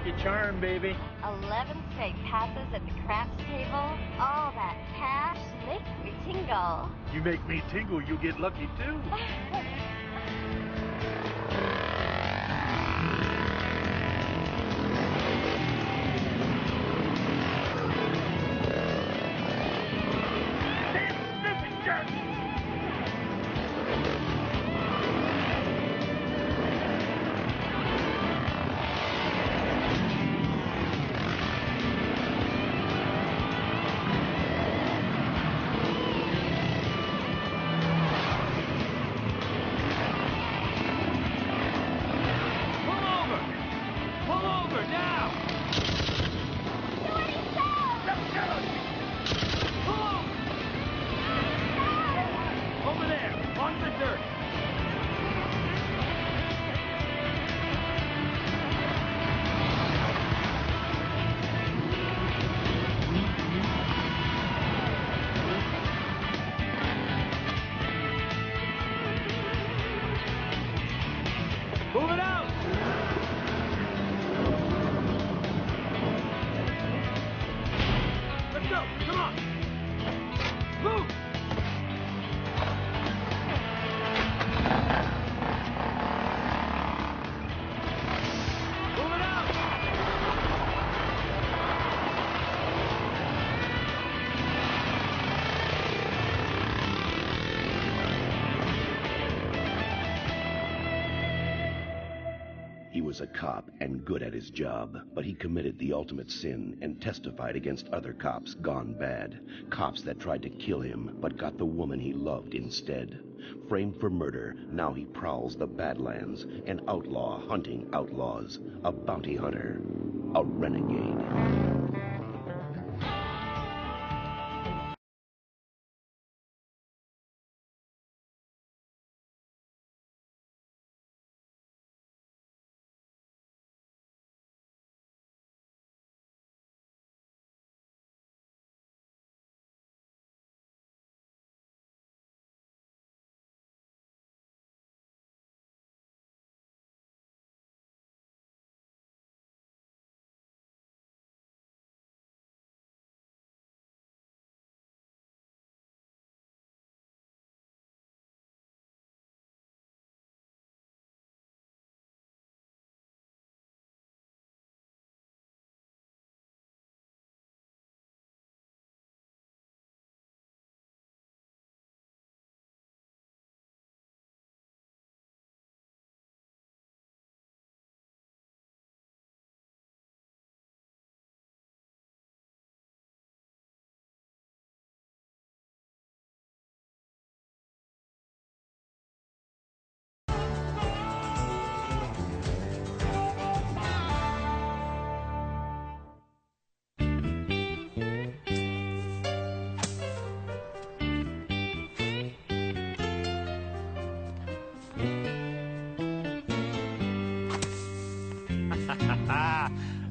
lucky charm, baby. 11 straight passes at the craps table. All that cash makes me tingle. You make me tingle, you get lucky, too. He was a cop and good at his job, but he committed the ultimate sin and testified against other cops gone bad. Cops that tried to kill him, but got the woman he loved instead. Framed for murder, now he prowls the Badlands, an outlaw hunting outlaws, a bounty hunter, a renegade.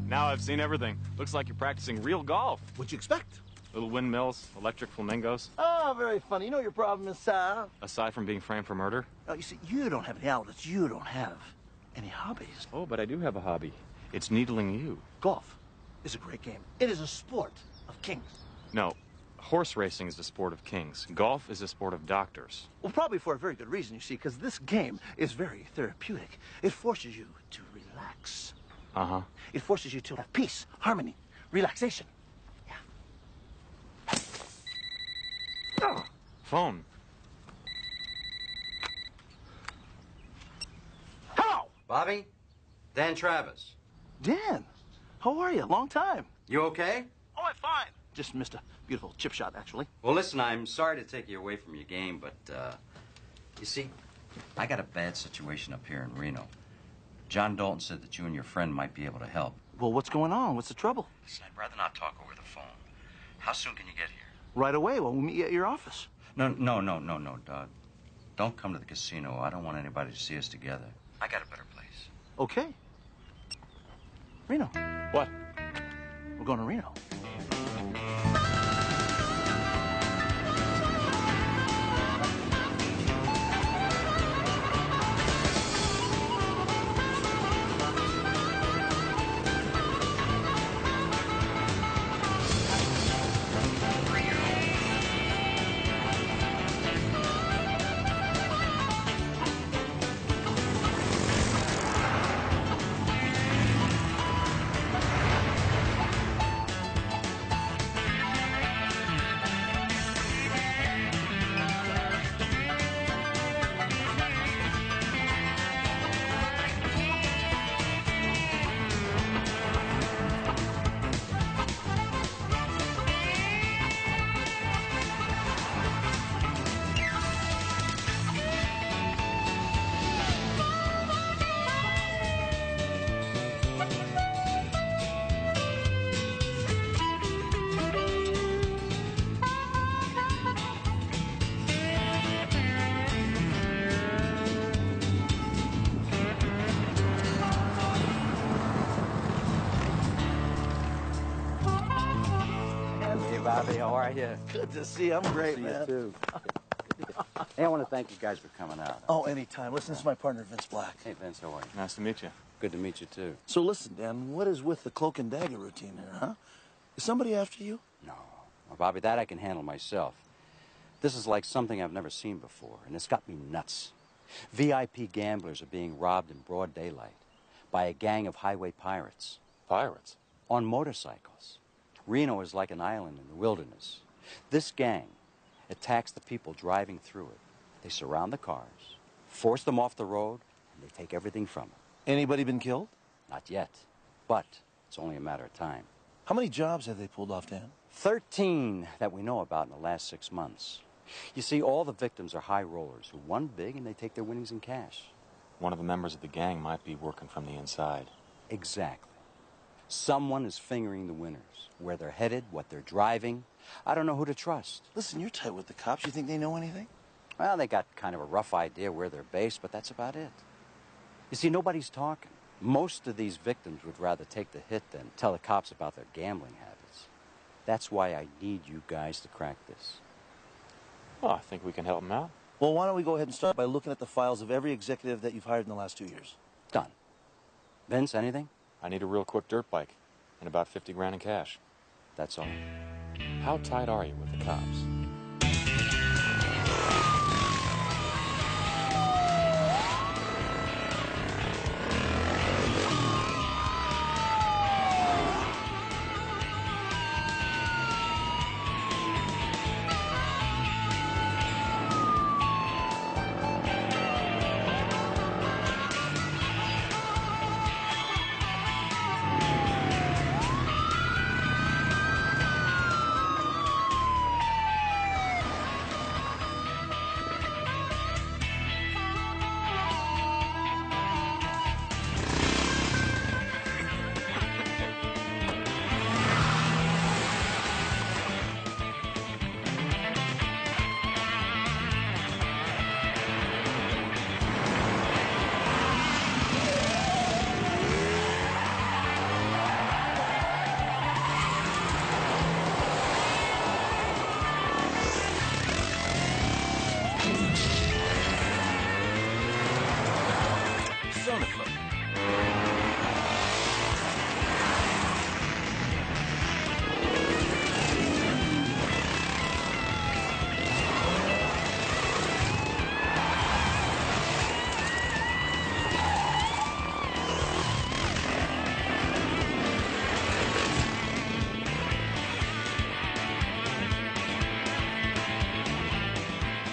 Now I've seen everything. Looks like you're practicing real golf. What'd you expect? Little windmills, electric flamingos. Oh, very funny. You know your problem is, Aside from being framed for murder? You see, you don't have any outlets. You don't have any hobbies. Oh, but I do have a hobby. It's needling you. Golf is a great game. It is a sport of kings. No, horse racing is the sport of kings. Golf is a sport of doctors. Well, probably for a very good reason, you see, because this game is very therapeutic. It forces you to relax. Uh-huh. It forces you to have peace, harmony, relaxation. Yeah. Phone. Hello! Bobby? Dan Travis. Dan, how are you? Long time. You okay? Oh, I'm fine. Just missed a beautiful chip shot, actually. Well, listen, I'm sorry to take you away from your game, but, you see, I got a bad situation up here in Reno. John Dalton said that you and your friend might be able to help. Well, what's going on? What's the trouble? Listen, I'd rather not talk over the phone. How soon can you get here? Right away. Well, we'll meet you at your office. No, don't come to the casino. I don't want anybody to see us together. I got a better place. Okay. Reno. What? We're going to Reno. Bobby. How are you? Good to see you. I'm great, man. You too. Hey, I want to thank you guys for coming out. Oh, anytime. Listen, this is my partner, Vince Black. Hey, Vince, how are you? Nice to meet you. Good to meet you, too. So listen, Dan, what is with the cloak and dagger routine here, huh? Is somebody after you? No. Well, Bobby, that I can handle myself. This is like something I've never seen before, and it's got me nuts. VIP gamblers are being robbed in broad daylight by a gang of highway pirates. Pirates? On motorcycles. Reno is like an island in the wilderness. This gang attacks the people driving through it. They surround the cars, force them off the road, and they take everything from them. Anybody been killed? Not yet, but it's only a matter of time. How many jobs have they pulled off, Dan? 13 that we know about in the last 6 months. You see, all the victims are high rollers who won big and they take their winnings in cash. One of the members of the gang might be working from the inside. Exactly. Someone is fingering the winners. Where they're headed, what they're driving. I don't know who to trust. Listen, you're tight with the cops. You think they know anything? Well, they got kind of a rough idea where they're based, but that's about it. You see, nobody's talking. Most of these victims would rather take the hit than tell the cops about their gambling habits. That's why I need you guys to crack this. Well, I think we can help them out. Well, why don't we go ahead and start by looking at the files of every executive that you've hired in the last 2 years? Done. Vince, anything? I need a real quick dirt bike and about 50 grand in cash. That's all. How tight are you with the cops?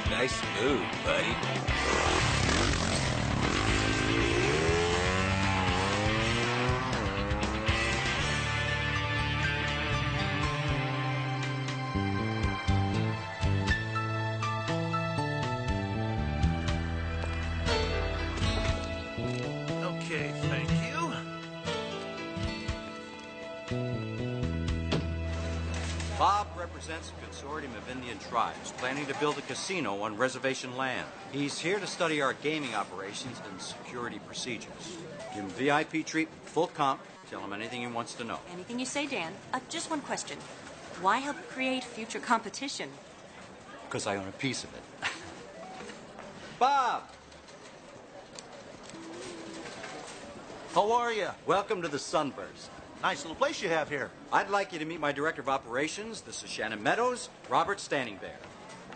Nice move, buddy. Okay, thank you. Bob represents a consortium of Indian tribes planning to build a casino on reservation land. He's here to study our gaming operations and security procedures. Give him VIP treatment, full comp. Tell him anything he wants to know. Anything you say, Dan. Just one question. Why help create future competition? Because I own a piece of it. Bob! How are you? Welcome to the Sunburst. Nice little place you have here. I'd like you to meet my director of operations. This is Shannon Meadows, Robert Standing Bear.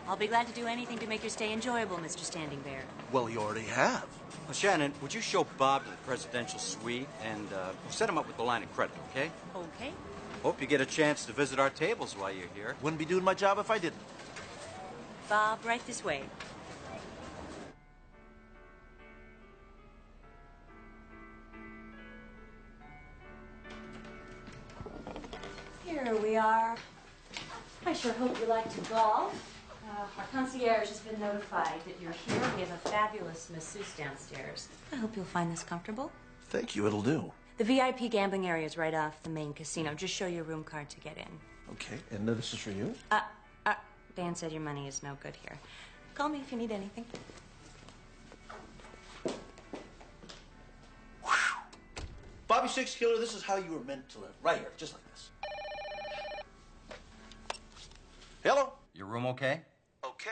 I'll be glad to do anything to make your stay enjoyable, Mr. Standing Bear. Well, you already have. Well, Shannon, would you show Bob to the presidential suite and set him up with the line of credit, okay? Okay. Hope you get a chance to visit our tables while you're here. Wouldn't be doing my job if I didn't. Bob, right this way. Here we are. I sure hope you like to golf. Our concierge has been notified that you're here. We have a fabulous masseuse downstairs. I hope you'll find this comfortable. Thank you, it'll do. The VIP gambling area is right off the main casino. Just show your room card to get in. Okay, and this is for you? Dan said your money is no good here. Call me if you need anything. Bobby Six Killer, this is how you were meant to live. Right here, just like this. Hello? Your room okay? Okay.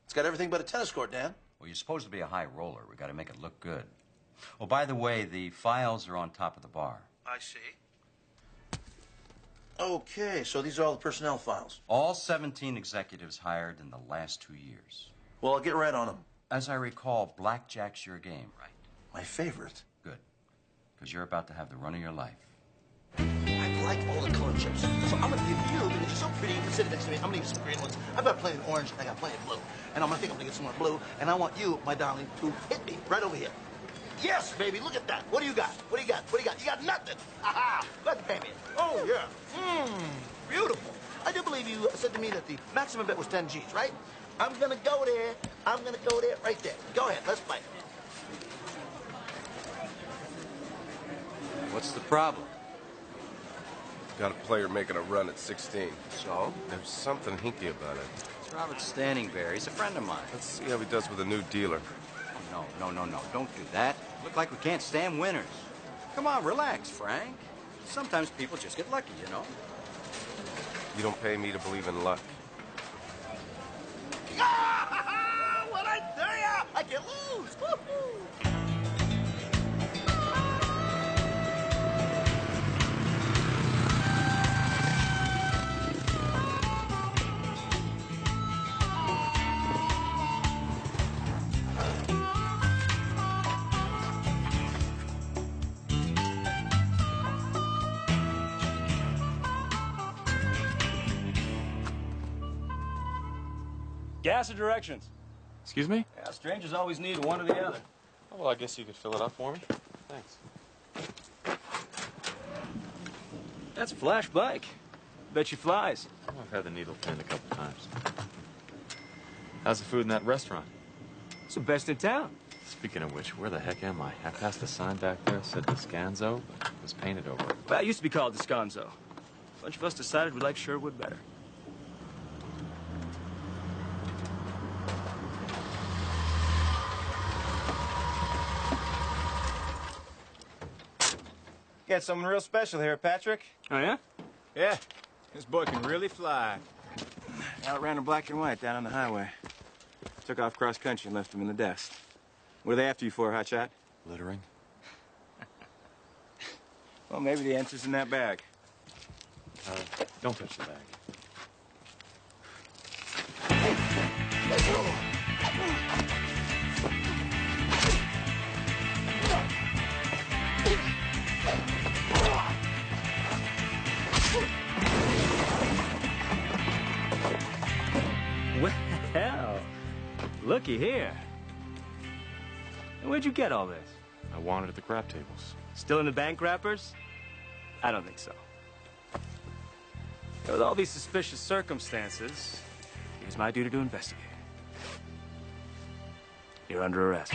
It's got everything but a tennis court, Dan. Well, you're supposed to be a high roller. We got to make it look good. Oh, by the way, the files are on top of the bar. I see. Okay, so these are all the personnel files. All 17 executives hired in the last 2 years. Well, I'll get right on them. As I recall, blackjack's your game, right? My favorite. Good. Because you're about to have the run of your life. I like all the color chips. So I'm gonna give you, because you're so pretty, you can sit next to me. I'm gonna give you some green ones. I've got plenty of orange, and I got plenty of blue. And I'm gonna get some more blue, and I want you, my darling, to hit me right over here. Yes, baby, look at that. What do you got? What do you got? What do you got? You got nothing. Aha! Go ahead and pay me. Oh, yeah. Beautiful. I do believe you said to me that the maximum bet was 10 G's, right? I'm gonna go there. I'm gonna go there right there. Go ahead, let's play. What's the problem? Got a player making a run at 16. So? There's something hinky about it. It's Robert Standingberry. He's a friend of mine. Let's see how he does with a new dealer. No. Don't do that. Look like we can't stand winners. Come on, relax, Frank. Sometimes people just get lucky, you know. You don't pay me to believe in luck. What I tell ya? I can't lose. Woo-hoo. Gas or directions? Excuse me? Yeah, strangers always need one or the other. Oh, well, I guess you could fill it up for me. Thanks. That's a flash bike. Bet she flies. Oh, I've had the needle pinned a couple times. How's the food in that restaurant? It's the best in town. Speaking of which, where the heck am I? I passed a sign back there that said Descanso, but it was painted over it. Well, it used to be called Descanso. A bunch of us decided we liked Sherwood better. Got something real special here, Patrick. Oh, yeah? Yeah, this boy can really fly. Outran a black and white down on the highway. Took off cross country and left him in the dust. What are they after you for, hotshot? Littering? Well, maybe the answer's in that bag. Don't touch the bag. Well, looky here. Where'd you get all this? I wanted at the crap tables. Still in the bank wrappers? I don't think so. With all these suspicious circumstances, it's my duty to investigate. You're under arrest.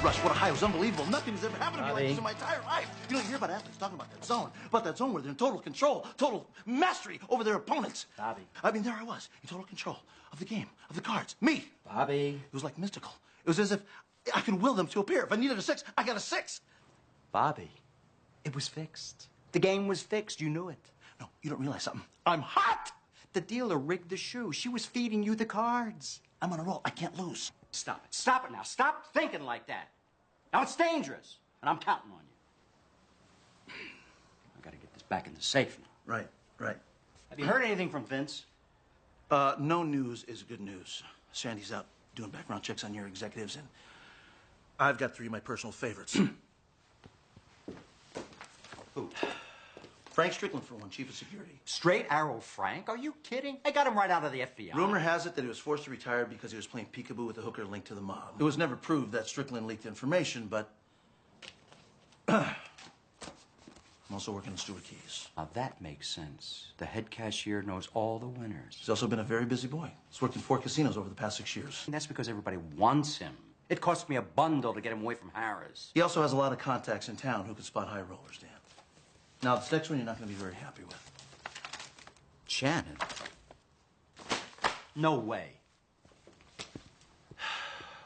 Rush, what a high. It was unbelievable. Nothing's ever happened to me like this in my entire life. You hear about athletes talking about that zone where they're in total control, total mastery over their opponents. Bobby. I mean, there I was, in total control of the game, of the cards. Me. Bobby. It was like mystical. It was as if I could will them to appear. If I needed a 6, I got a 6. Bobby. It was fixed. The game was fixed. You knew it. No, you don't realize something. I'm hot. The dealer rigged the shoe. She was feeding you the cards. I'm on a roll. I can't lose. Stop it. Stop it now. Stop thinking like that. Now, it's dangerous, and I'm counting on you. I gotta get this back in the safe now. Right. Have you heard anything from Vince? No news is good news. Sandy's out doing background checks on your executives, and I've got 3 of my personal favorites. Who? Frank Strickland, for one, chief of security. Straight Arrow Frank? Are you kidding? I got him right out of the FBI. Rumor has it that he was forced to retire because he was playing peekaboo with a hooker linked to the mob. It was never proved that Strickland leaked information, but I'm also working on Stuart Keys. Now that makes sense. The head cashier knows all the winners. He's also been a very busy boy. He's worked in 4 casinos over the past 6 years. And that's because everybody wants him. It cost me a bundle to get him away from Harris. He also has a lot of contacts in town who can spot high rollers, Dan. Now, this next one you're not going to be very happy with. Shannon? No way.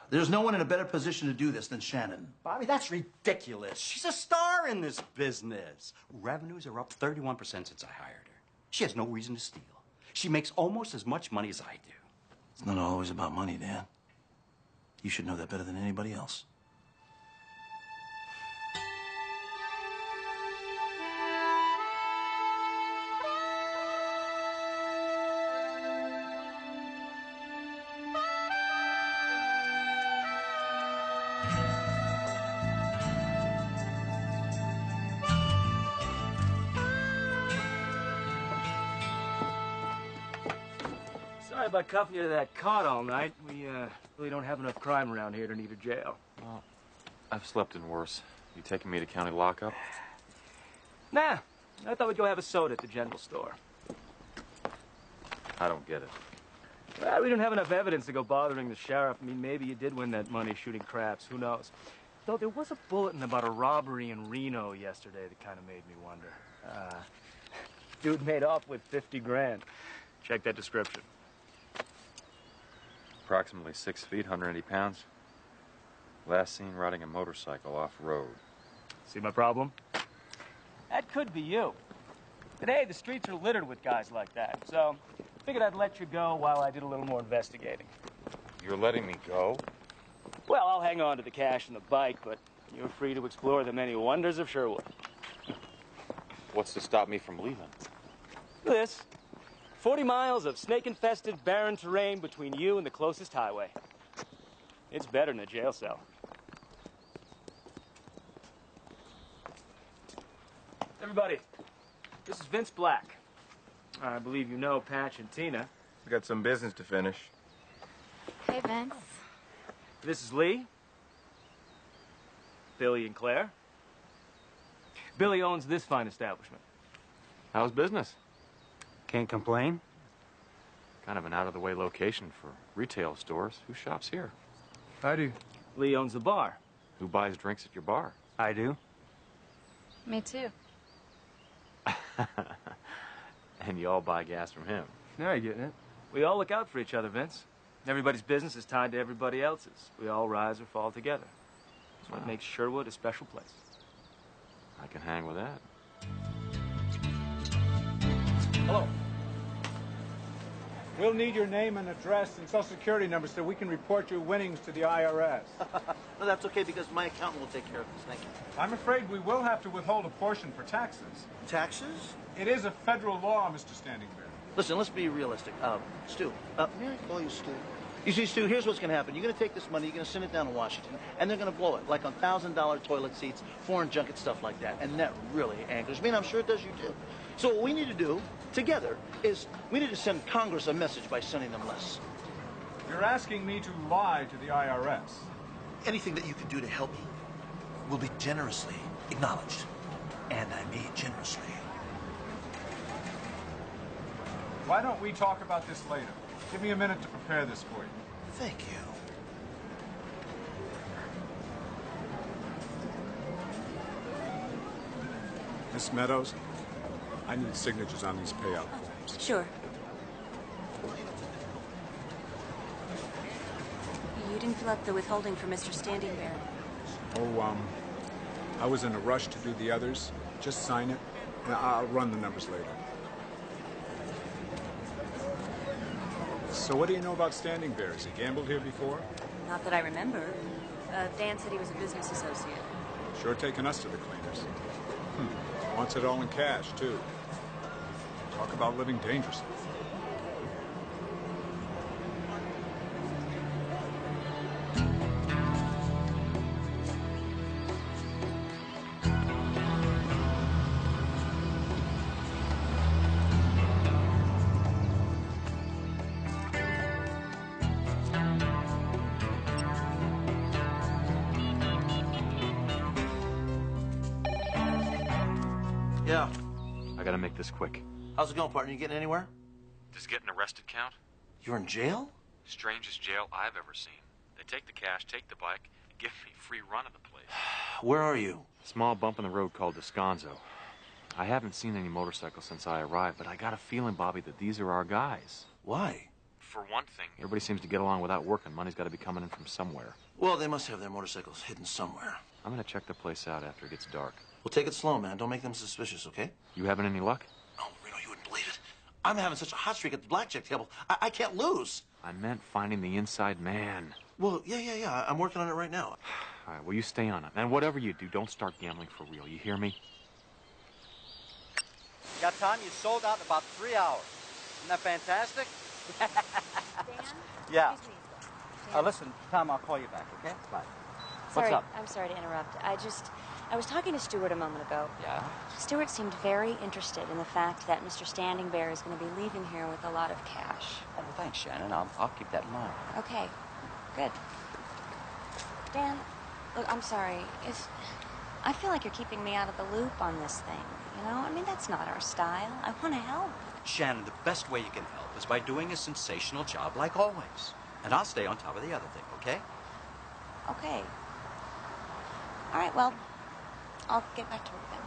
There's no one in a better position to do this than Shannon. Bobby, that's ridiculous. She's a star in this business. Revenues are up 31% since I hired her. She has no reason to steal. She makes almost as much money as I do. It's not always about money, Dan. You should know that better than anybody else. Sorry about cuffing you to that cot all night. We really don't have enough crime around here to need a jail. Well, I've slept in worse. You taking me to county lockup? Nah, I thought we'd go have a soda at the general store. I don't get it. Well, we don't have enough evidence to go bothering the sheriff. I mean, maybe you did win that money shooting craps. Who knows? Though there was a bulletin about a robbery in Reno yesterday that kind of made me wonder. Dude made off with 50 grand. Check that description. Approximately 6 feet, 180 pounds. Last seen riding a motorcycle off-road. See my problem? That could be you. Today, the streets are littered with guys like that, so figured I'd let you go while I did a little more investigating. You're letting me go? Well, I'll hang on to the cash and the bike, but you're free to explore the many wonders of Sherwood. What's to stop me from leaving? This. 40 miles of snake-infested, barren terrain between you and the closest highway. It's better than a jail cell. Everybody, this is Vince Black. I believe you know Patch and Tina. We got some business to finish. Hey, Vince. This is Lee. Billy and Claire. Billy owns this fine establishment. How's business? Can't complain. Kind of an out-of-the-way location for retail stores. Who shops here? I do. Lee owns the bar. Who buys drinks at your bar? I do. Me too. And you all buy gas from him. Now you're getting it. We all look out for each other, Vince. Everybody's business is tied to everybody else's. We all rise or fall together. That's what makes Sherwood a special place. I can hang with that. Hello. We'll need your name and address and social security number so we can report your winnings to the IRS. No, that's okay because my accountant will take care of this. Thank you. I'm afraid we will have to withhold a portion for taxes. Taxes? It is a federal law, Mr. Standingbear. Listen, let's be realistic. Stu, may I call you Stu? You see, Stu, here's what's going to happen. You're going to take this money, you're going to send it down to Washington, and they're going to blow it, like on $1,000 toilet seats, foreign junket stuff like that. And that really angers me, and I'm sure it does you too. So what we need to do, together, is we need to send Congress a message by sending them less. You're asking me to lie to the IRS. Anything that you can do to help me will be generously acknowledged. And I mean generously. Why don't we talk about this later? Give me a minute to prepare this for you. Thank you. Miss Meadows, I need signatures on these payout forms. Sure. You didn't fill out the withholding for Mr. Standingbear. Oh, I was in a rush to do the others. Just sign it, and I'll run the numbers later. So what do you know about Standingbear? Has he gambled here before? Not that I remember. Dan said he was a business associate. Sure taking us to the cleaners. Wants it all in cash, too. Talk about living dangerously. Yeah. I gotta make this quick. How's it going, partner? You getting anywhere? Does getting arrested count? You're in jail? Strangest jail I've ever seen. They take the cash, take the bike, and give me free run of the place. Where are you? Small bump in the road called Descanso. I haven't seen any motorcycles since I arrived, but I got a feeling, Bobby, that these are our guys. Why? For one thing, everybody seems to get along without working. Money's got to be coming in from somewhere. Well, they must have their motorcycles hidden somewhere. I'm going to check the place out after it gets dark. Well, take it slow, man. Don't make them suspicious, okay? You having any luck? Oh, Reno, you wouldn't believe it. I'm having such a hot streak at the blackjack table. I can't lose. I meant finding the inside man. Well, yeah. I'm working on it right now. All right, well, you stay on it. And whatever you do, don't start gambling for real. You hear me? Got time? You sold out in about 3 hours. Isn't that fantastic? Dan? Yeah. Excuse me. Dan? Listen, Tom, I'll call you back, okay? Bye. Sorry, What's up? I'm sorry to interrupt. I was talking to Stuart a moment ago. Yeah? Stuart seemed very interested in the fact that Mr. Standing Bear is going to be leaving here with a lot of cash. Oh, well, thanks, Shannon. I'll keep that in mind. Okay, good. Dan, look, I'm sorry. I feel like you're keeping me out of the loop on this thing, you know? I mean, that's not our style. I want to help. Shannon, the best way you can help is by doing a sensational job like always. And I'll stay on top of the other thing, okay? Okay. All right, well, I'll get back to work then.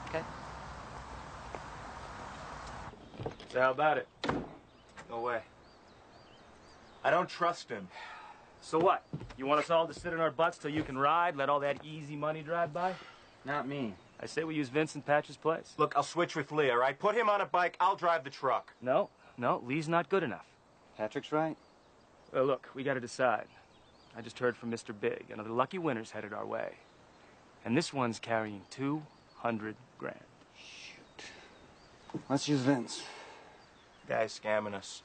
Okay. So how about it? No way. I don't trust him. So what? You want us all to sit on our butts till you can ride, let all that easy money drive by? Not me. I say we use Vincent Patch's place. Look, I'll switch with Lee, all right? Put him on a bike, I'll drive the truck. No, Lee's not good enough. Patrick's right. Well, look, we got to decide. I just heard from Mr. Big. Another lucky winner's headed our way. And this one's carrying 200 grand. Shoot. Let's use Vince. Guy's scamming us.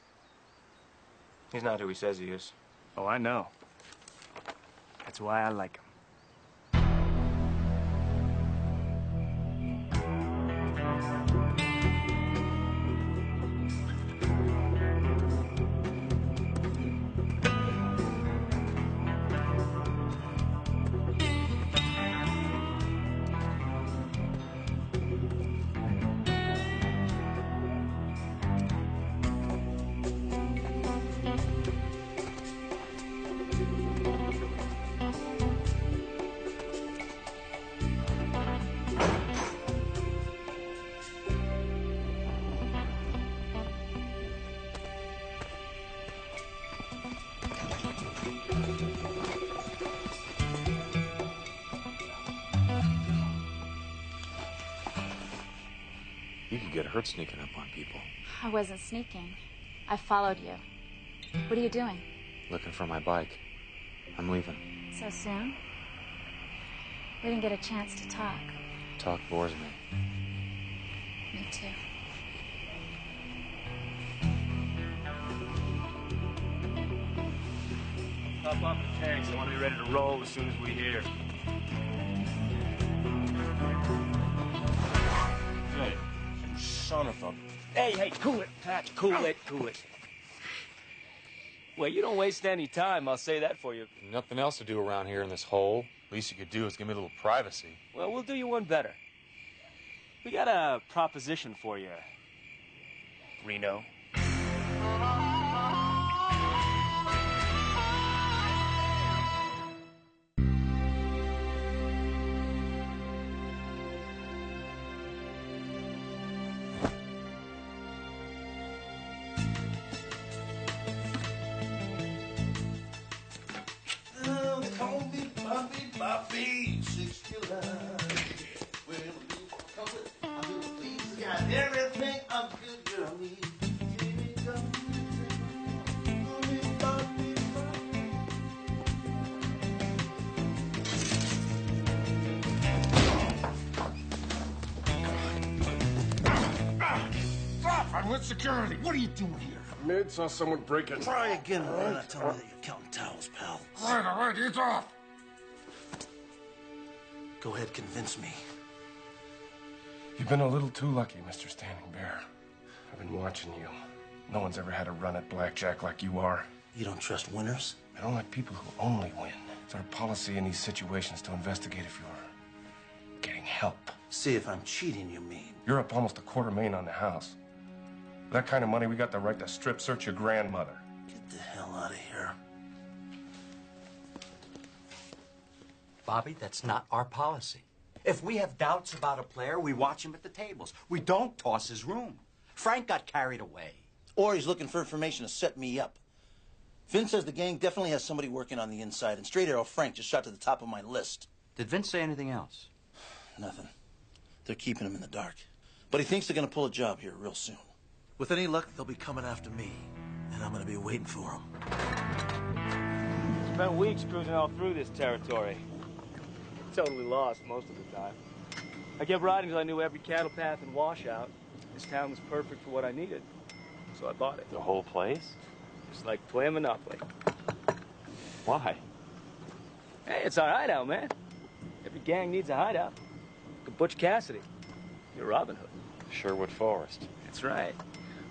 He's not who he says he is. Oh, I know. That's why I like him. You could get hurt sneaking up on people. I wasn't sneaking. I followed you. What are you doing? Looking for my bike. I'm leaving. So soon? We didn't get a chance to talk. Talk bores me. Me too. Top off the tanks. I want to be ready to roll as soon as we hear. Hey, you son of a... Hey, cool it, Patch. Cool it. Well, you don't waste any time, I'll say that for you. Nothing else to do around here in this hole. Least you could do is give me a little privacy. Well, we'll do you one better. We got a proposition for you, Reno. Bobby, 69. Well, you comfort, I do please. Got everything a good girl needs. Stop! I'm with security. What are you doing here? Mid saw someone break in. Try again, man. Not tell me that you're counting towels, pal. All right, he's off. Go ahead, convince me. You've been a little too lucky, Mr. Standing Bear. I've been watching you. No one's ever had a run at blackjack like you are. You don't trust winners? I don't like people who only win. It's our policy in these situations to investigate if you're getting help. See if I'm cheating, you mean? You're up almost $250,000 on the house. With that kind of money, we got the right to strip search your grandmother. Get the hell out of here. Bobby, that's not our policy. If we have doubts about a player, we watch him at the tables. We don't toss his room. Frank got carried away. Or he's looking for information to set me up. Vince says the gang definitely has somebody working on the inside, and Straight Arrow Frank just shot to the top of my list. Did Vince say anything else? Nothing. They're keeping him in the dark. But he thinks they're going to pull a job here real soon. With any luck, they'll be coming after me, and I'm going to be waiting for them. Spent weeks cruising all through this territory. Totally lost most of the time. I kept riding until I knew every cattle path and washout. This town was perfect for what I needed, so I bought it. The whole place? Just like playing Monopoly. Why? Hey, it's our hideout, man. Every gang needs a hideout. Look at Butch Cassidy. You're Robin Hood. Sherwood Forest. That's right.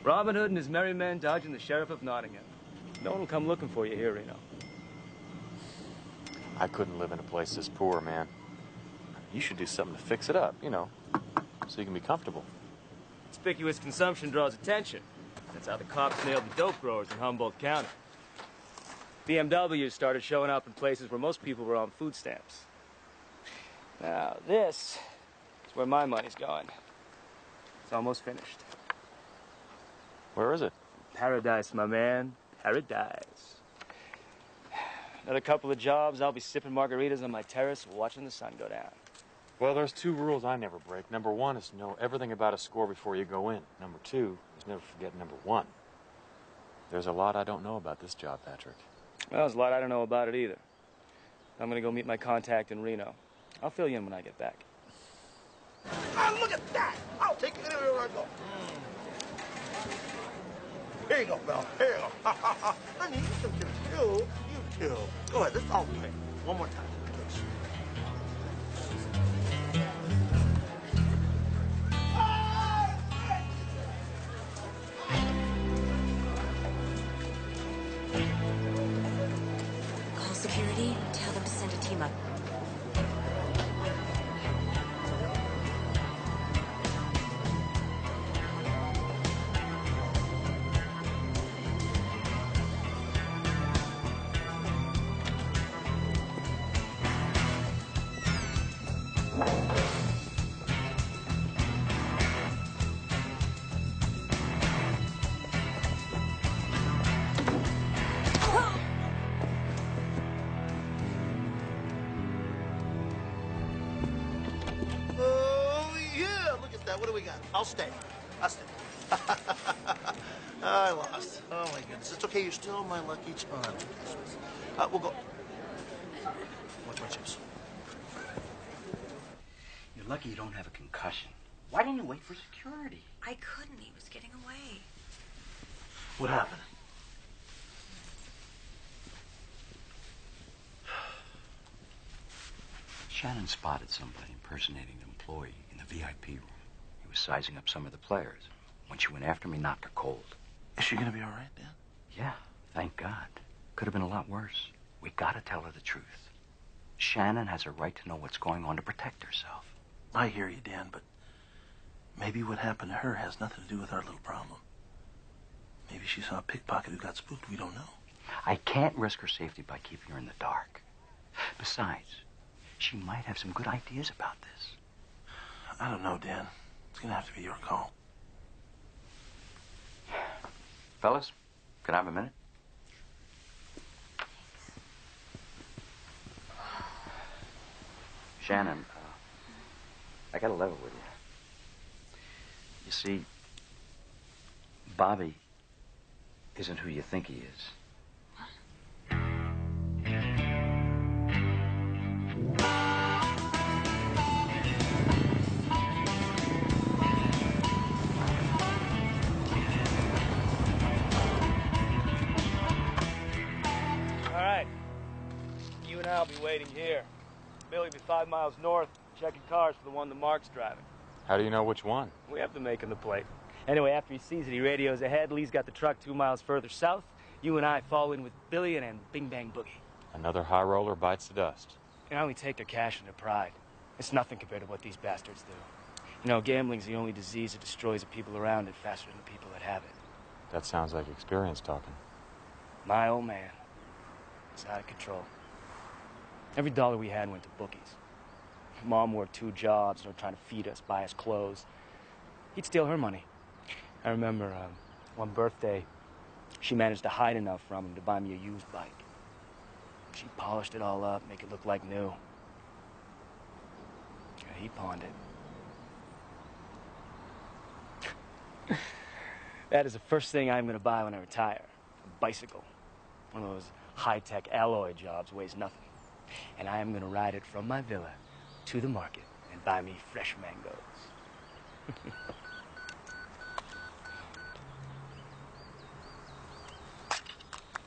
Robin Hood and his merry men dodging the sheriff of Nottingham. No one will come looking for you here, Reno. I couldn't live in a place this poor, man. You should do something to fix it up, you know, so you can be comfortable. Conspicuous consumption draws attention. That's how the cops nailed the dope growers in Humboldt County. BMWs started showing up in places where most people were on food stamps. Now, this is where my money's going. It's almost finished. Where is it? Paradise, my man. Paradise. Another couple of jobs, I'll be sipping margaritas on my terrace watching the sun go down. Well, there's two rules I never break. Number one is to know everything about a score before you go in. Number two is never forget number one. There's a lot I don't know about this job, Patrick. Well, there's a lot I don't know about it either. I'm gonna go meet my contact in Reno. I'll fill you in when I get back. Ah, look at that! I'll take it anywhere I go. Here you go, Belle. Here you go. Honey, you can too. You too. Go ahead. Let's all play. One more time, please. Call security. Tell them to send a team up. What do we got? I'll stay. I'll stay. I lost. Oh, my goodness. It's okay. You're still my lucky charm. We'll go. Watch my chips. You're lucky you don't have a concussion. Why didn't you wait for security? I couldn't. He was getting away. What happened? Shannon spotted somebody impersonating an employee in the VIP room. He was sizing up some of the players. When she went after me, knocked her cold. Is she going to be all right, Dan? Yeah, thank God. Could have been a lot worse. We got to tell her the truth. Shannon has a right to know what's going on to protect herself. I hear you, Dan, but maybe what happened to her has nothing to do with our little problem. Maybe she saw a pickpocket who got spooked. We don't know. I can't risk her safety by keeping her in the dark. Besides, she might have some good ideas about this. I don't know, Dan. It's going to have to be your call. Fellas, can I have a minute? Shannon, I got to level with you. You see, Bobby isn't who you think he is. I'll be waiting here. Billy will be 5 miles north, checking cars for the one the Mark's driving. How do you know which one? We have to make him the plate. Anyway, after he sees it, he radios ahead. Lee's got the truck 2 miles further south. You and I fall in with Billy and bing bang boogie. Another high roller bites the dust. You know, we take their cash and their pride. It's nothing compared to what these bastards do. You know, gambling's the only disease that destroys the people around it faster than the people that have it. That sounds like experience talking. My old man is out of control. Every dollar we had went to bookies. Mom worked 2 jobs, trying to feed us, buy us clothes. He'd steal her money. I remember one birthday, she managed to hide enough from him to buy me a used bike. She polished it all up, make it look like new. Yeah, he pawned it. That is the first thing I'm going to buy when I retire. A bicycle. One of those high-tech alloy jobs, weighs nothing. And I am going to ride it from my villa to the market and buy me fresh mangoes.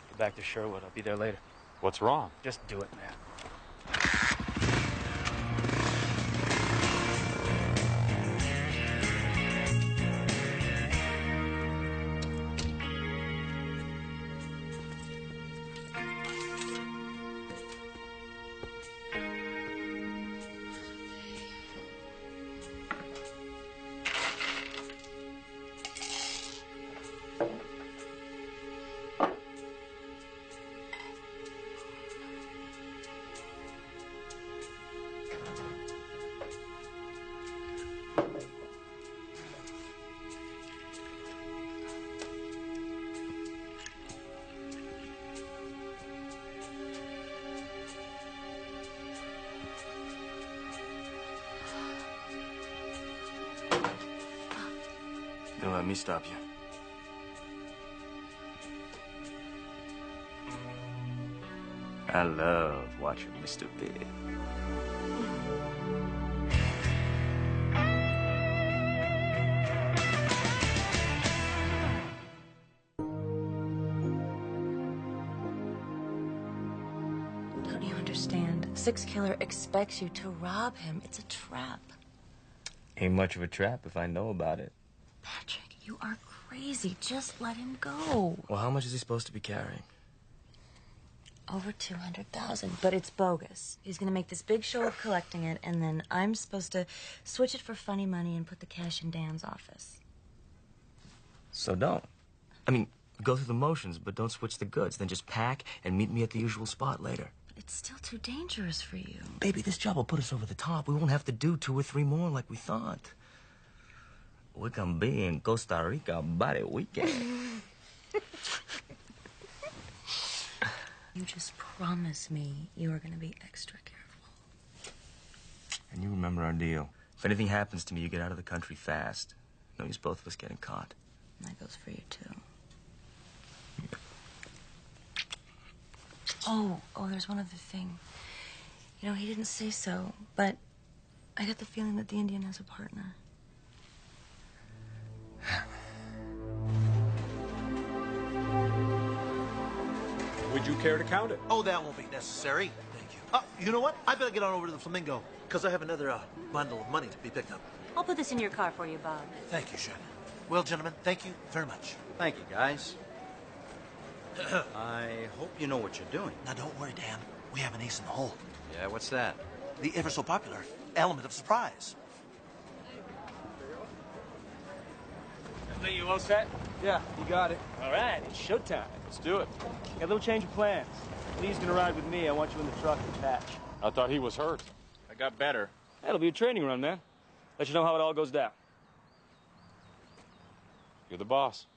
Get back to Sherwood. I'll be there later. What's wrong? Just do it, man. Don't let me stop you. I love watching Mr. Big. Don't you understand? Six Killer expects you to rob him. It's a trap. Ain't much of a trap if I know about it. Patrick, you are crazy. Just let him go. Well, how much is he supposed to be carrying? Over 200,000, but it's bogus. He's gonna make this big show of collecting it, and then I'm supposed to switch it for funny money and put the cash in Dan's office. So don't. I mean, go through the motions, but don't switch the goods. Then just pack and meet me at the usual spot later. But it's still too dangerous for you. Baby, this job will put us over the top. We won't have to do 2 or 3 more like we thought. We can be in Costa Rica by the weekend. You just promise me you are gonna be extra careful. And you remember our deal. If anything happens to me, you get out of the country fast. No use both of us getting caught. That goes for you, too. Oh, there's one other thing. You know, he didn't say so, but I got the feeling that the Indian has a partner. Would you care to count it? Oh, that won't be necessary. Thank you. You know what? I better get on over to the Flamingo, because I have another bundle of money to be picked up. I'll put this in your car for you, Bob. Thank you, Shannon. Well, gentlemen, thank you very much. Thank you, guys. I hope you know what you're doing. Now, don't worry, Dan. We have an ace in the hole. Yeah, what's that? The ever so popular element of surprise. You all set? Yeah, you got it. All right, it's showtime. Let's do it. Got a little change of plans. Lee's gonna ride with me. I want you in the truck with Patch. I thought he was hurt. I got better. That'll be a training run, man. Let you know how it all goes down. You're the boss.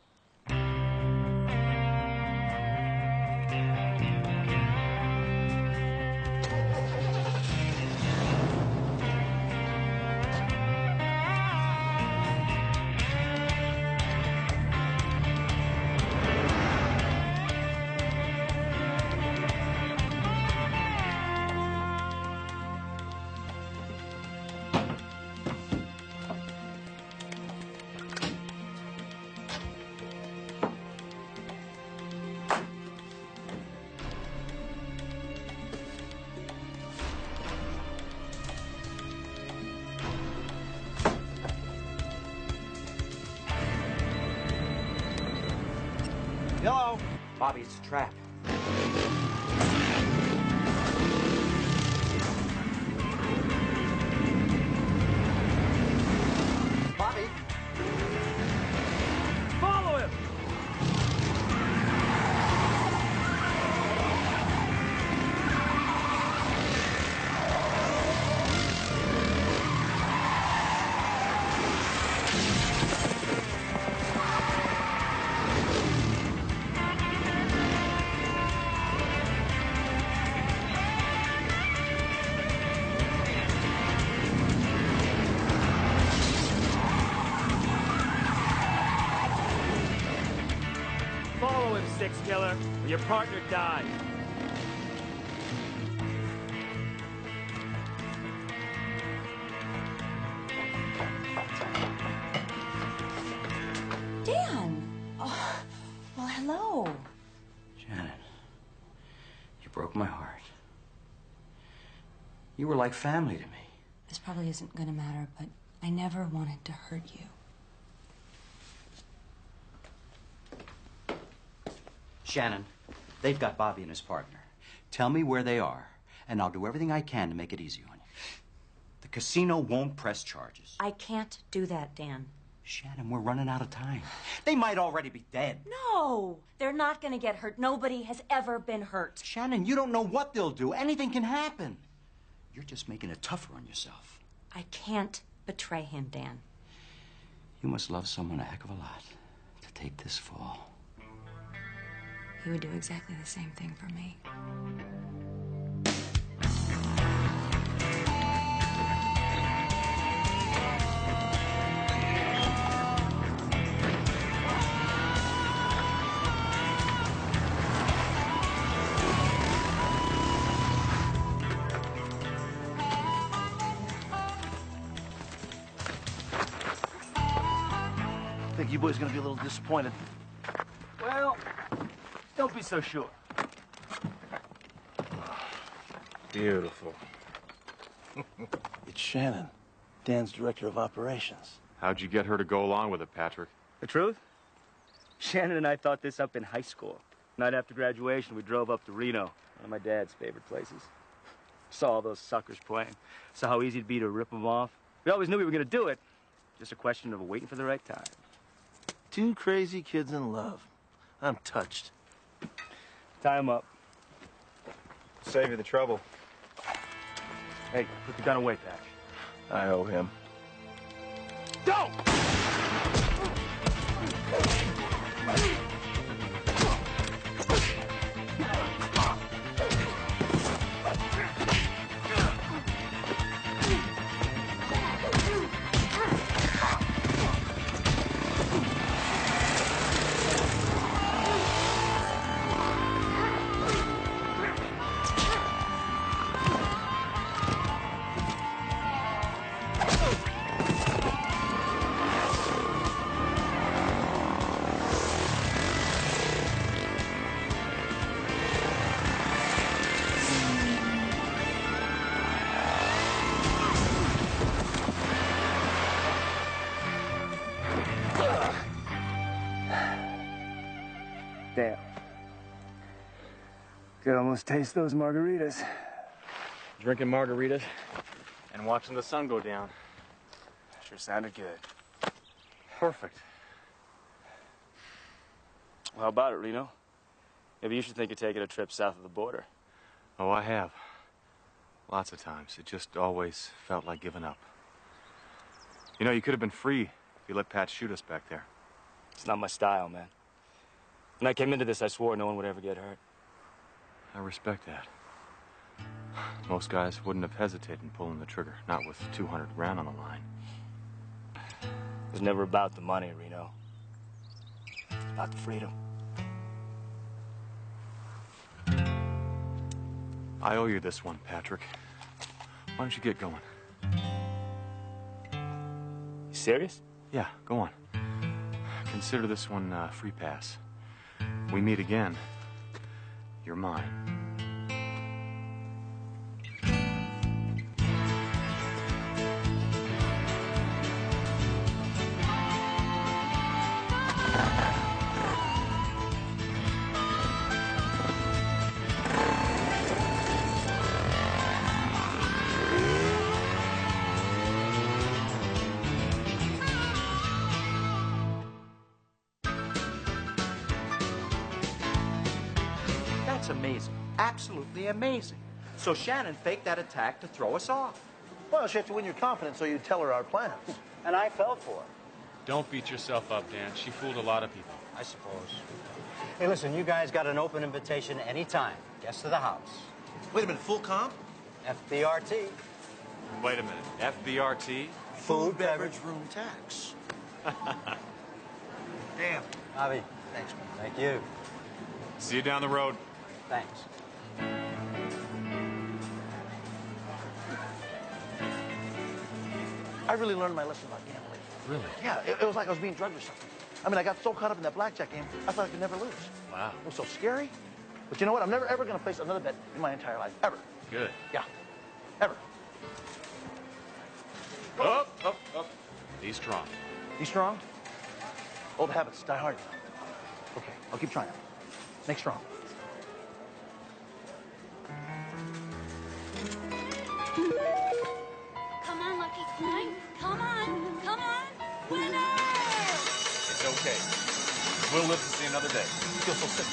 Hello? Bobby, it's a trap. Bobby? Follow him! killer, or your partner dies. Dan! Oh, well, hello. Shannon, you broke my heart. You were like family to me. This probably isn't gonna matter, but I never wanted to hurt you. Shannon, they've got Bobby and his partner. Tell me where they are, and I'll do everything I can to make it easy on you. The casino won't press charges. I can't do that, Dan. Shannon, we're running out of time. They might already be dead. No, they're not gonna get hurt. Nobody has ever been hurt. Shannon, you don't know what they'll do. Anything can happen. You're just making it tougher on yourself. I can't betray him, Dan. You must love someone a heck of a lot to take this fall. He would do exactly the same thing for me. I think you boys are gonna be a little disappointed. Well, don't be so sure. Beautiful. It's Shannon, Dan's director of operations. How'd you get her to go along with it, Patrick? The truth? Shannon and I thought this up in high school. Night after graduation, we drove up to Reno, one of my dad's favorite places. Saw all those suckers playing. Saw how easy it'd be to rip them off. We always knew we were going to do it. Just a question of waiting for the right time. Two crazy kids in love. I'm touched. Tie him up. Save you the trouble. Hey, put the gun away, Patch. I owe him. Go! Damn. Could almost taste those margaritas. Drinking margaritas and watching the sun go down. Sure sounded good. Perfect. Well, how about it, Reno? Maybe you should think of taking a trip south of the border. Oh, I have. Lots of times. It just always felt like giving up. You know, you could have been free if you let Pat shoot us back there. It's not my style, man. When I came into this, I swore no one would ever get hurt. I respect that. Most guys wouldn't have hesitated in pulling the trigger, not with 200 grand on the line. It was never about the money, Reno. It's about the freedom. I owe you this one, Patrick. Why don't you get going? You serious? Yeah, go on. Consider this one free pass. We meet again, you're mine. Amazing. Absolutely amazing. So Shannon faked that attack to throw us off. Well, she had to win your confidence so you'd tell her our plans. And I fell for it. Don't beat yourself up, Dan. She fooled a lot of people. I suppose. Hey, listen, you guys got an open invitation anytime. Guests of the house. Wait a minute, full comp? FBRT. Wait a minute. FBRT? Food, beverage, room tax. Damn. Bobby. Thanks, man. Thank you. See you down the road. Thanks. I really learned my lesson about gambling. Really? Yeah, it was like I was being drugged or something. I mean, I got so caught up in that blackjack game, I thought I could never lose. Wow. It was so scary. But you know what? I'm never, ever going to place another bet in my entire life. Ever. Good. Yeah. Ever. Up. Be strong. You strong? Old habits die hard. Okay, I'll keep trying. Make strong. Come on, Lucky Coin. Come on. Winner! It's okay. We'll live to see another day. You feel so sick.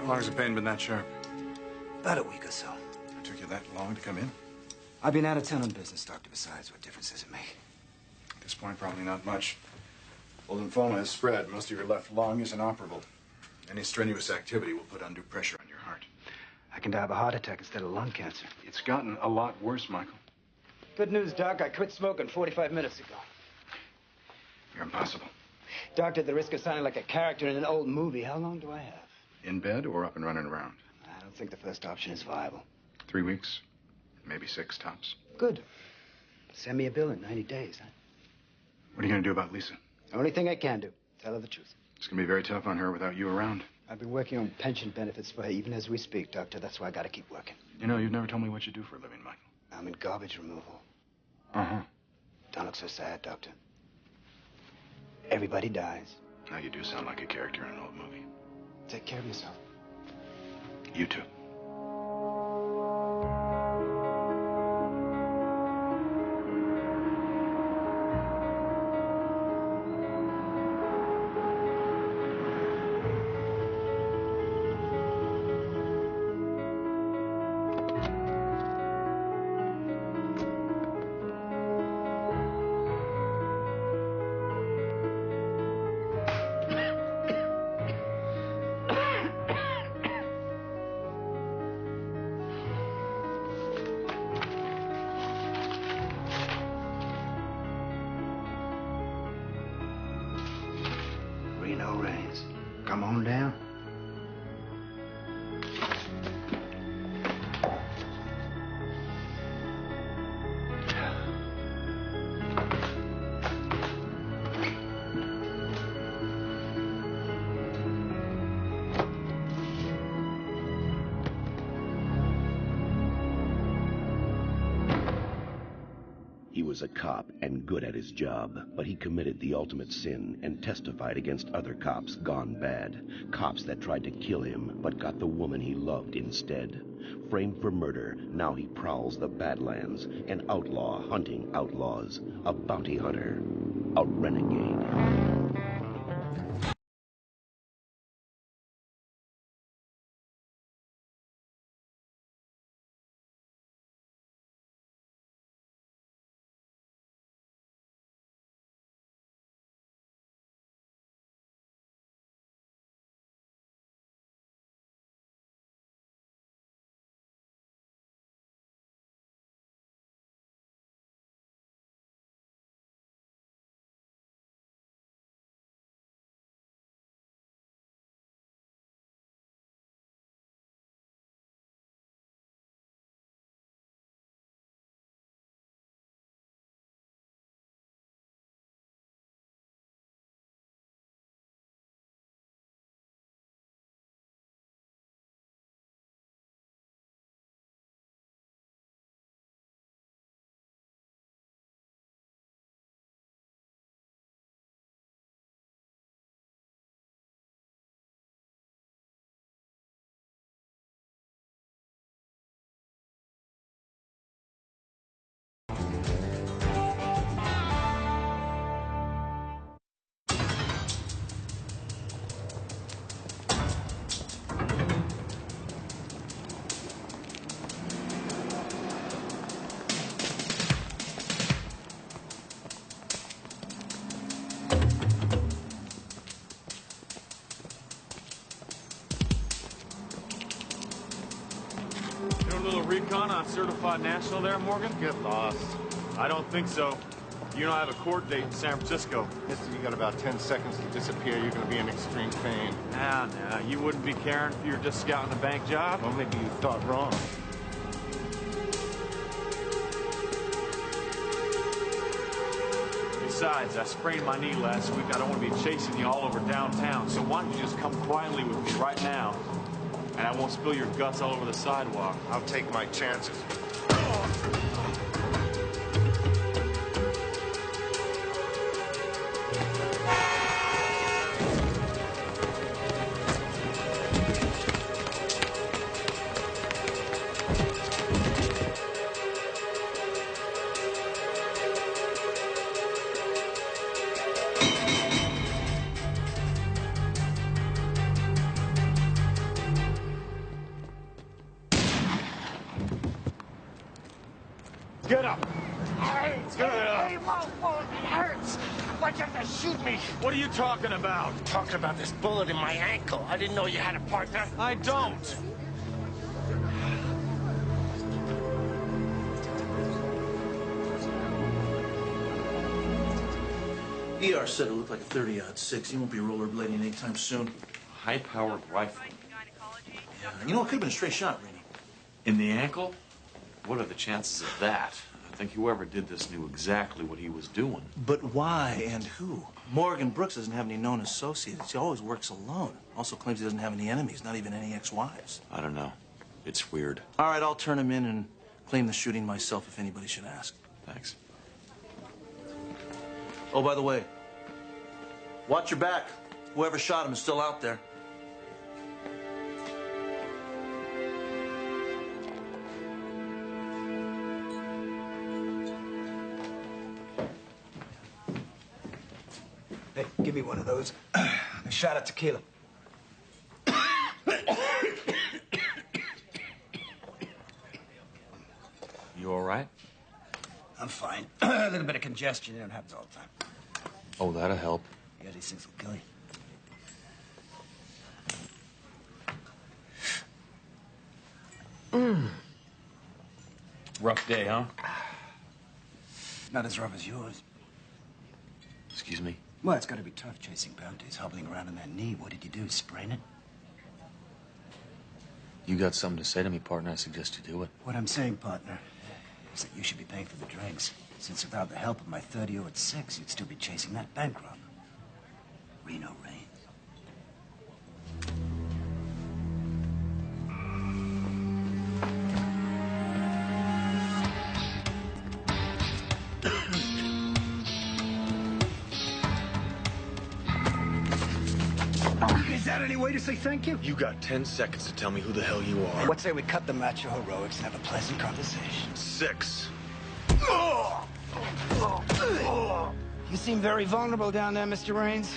How long has the pain been that sharp? About a week or so. It took you that long to come in? I've been out of town on business, Doctor. Besides, what difference does it make? At this point, probably not much. Well, lymphoma has spread. Most of your left lung is inoperable. Any strenuous activity will put undue pressure on your heart. I can die of a heart attack instead of lung cancer. It's gotten a lot worse, Michael. Good news, Doc. I quit smoking 45 minutes ago. You're impossible. Doctor, at the risk of sounding like a character in an old movie, how long do I have? In bed or up and running around? I don't think the first option is viable. 3 weeks, maybe 6 tops. Good. Send me a bill in 90 days, huh? What are you going to do about Lisa? Only thing I can do. Tell her the truth. It's going to be very tough on her without you around. I've been working on pension benefits for her even as we speak, Doctor. That's why I got to keep working. You know, you've never told me what you do for a living, Michael. I'm in garbage removal. Uh-huh. Don't look so sad, Doctor. Everybody dies. Now you do sound like a character in an old movie. Take care of yourself. You too. Reno Rays. Come on down. He was a cop and good at his job, but he committed the ultimate sin and testified against other cops gone bad. Cops that tried to kill him, but got the woman he loved instead. Framed for murder, now he prowls the Badlands, an outlaw hunting outlaws, a bounty hunter, a renegade. of recon on certified national there, Morgan? Get lost. I don't think so. You know I have a court date in San Francisco. Mister, you got about 10 seconds to disappear. You're going to be in extreme pain. Nah, you wouldn't be caring if you were just scouting a bank job? Well, maybe you thought wrong. Besides, I sprained my knee last week. I don't want to be chasing you all over downtown. So why don't you just come quietly with me right now, and I won't spill your guts all over the sidewalk. I'll take my chances. Get up! Hey, whoa, it hurts. Why'd you have to shoot me? What are you talking about? I'm talking about this bullet in my ankle. I didn't know you had a partner. I don't. ER said it looked like a 30-06. He won't be rollerblading anytime soon. High-powered rifle. Yeah, you know, it could have been a straight shot, Rainey. In the ankle? What are the chances of that? I think whoever did this knew exactly what he was doing. But why and who? Morgan Brooks doesn't have any known associates. He always works alone. Also claims he doesn't have any enemies, not even any ex-wives. I don't know. It's weird. All right, I'll turn him in and claim the shooting myself if anybody should ask. Thanks. Oh, by the way, watch your back. Whoever shot him is still out there. Hey, give me one of those. A shot of tequila. You all right? I'm fine. A little bit of congestion. It don't happen all the time. Oh, that'll help. Yeah, these things will kill you. Rough day, huh? Not as rough as yours. Excuse me? Well, it's got to be tough chasing bounties, hobbling around on that knee. What did you do, sprain it? You got something to say to me, partner? I suggest you do it. What I'm saying, partner, is that you should be paying for the drinks. Since without the help of my 30-06, you'd still be chasing that bank robber. Reno Rain. Is that any way to say thank you? You got 10 seconds to tell me who the hell you are. What say we cut the macho heroics and have a pleasant conversation? 6. You seem very vulnerable down there, Mr. Raines.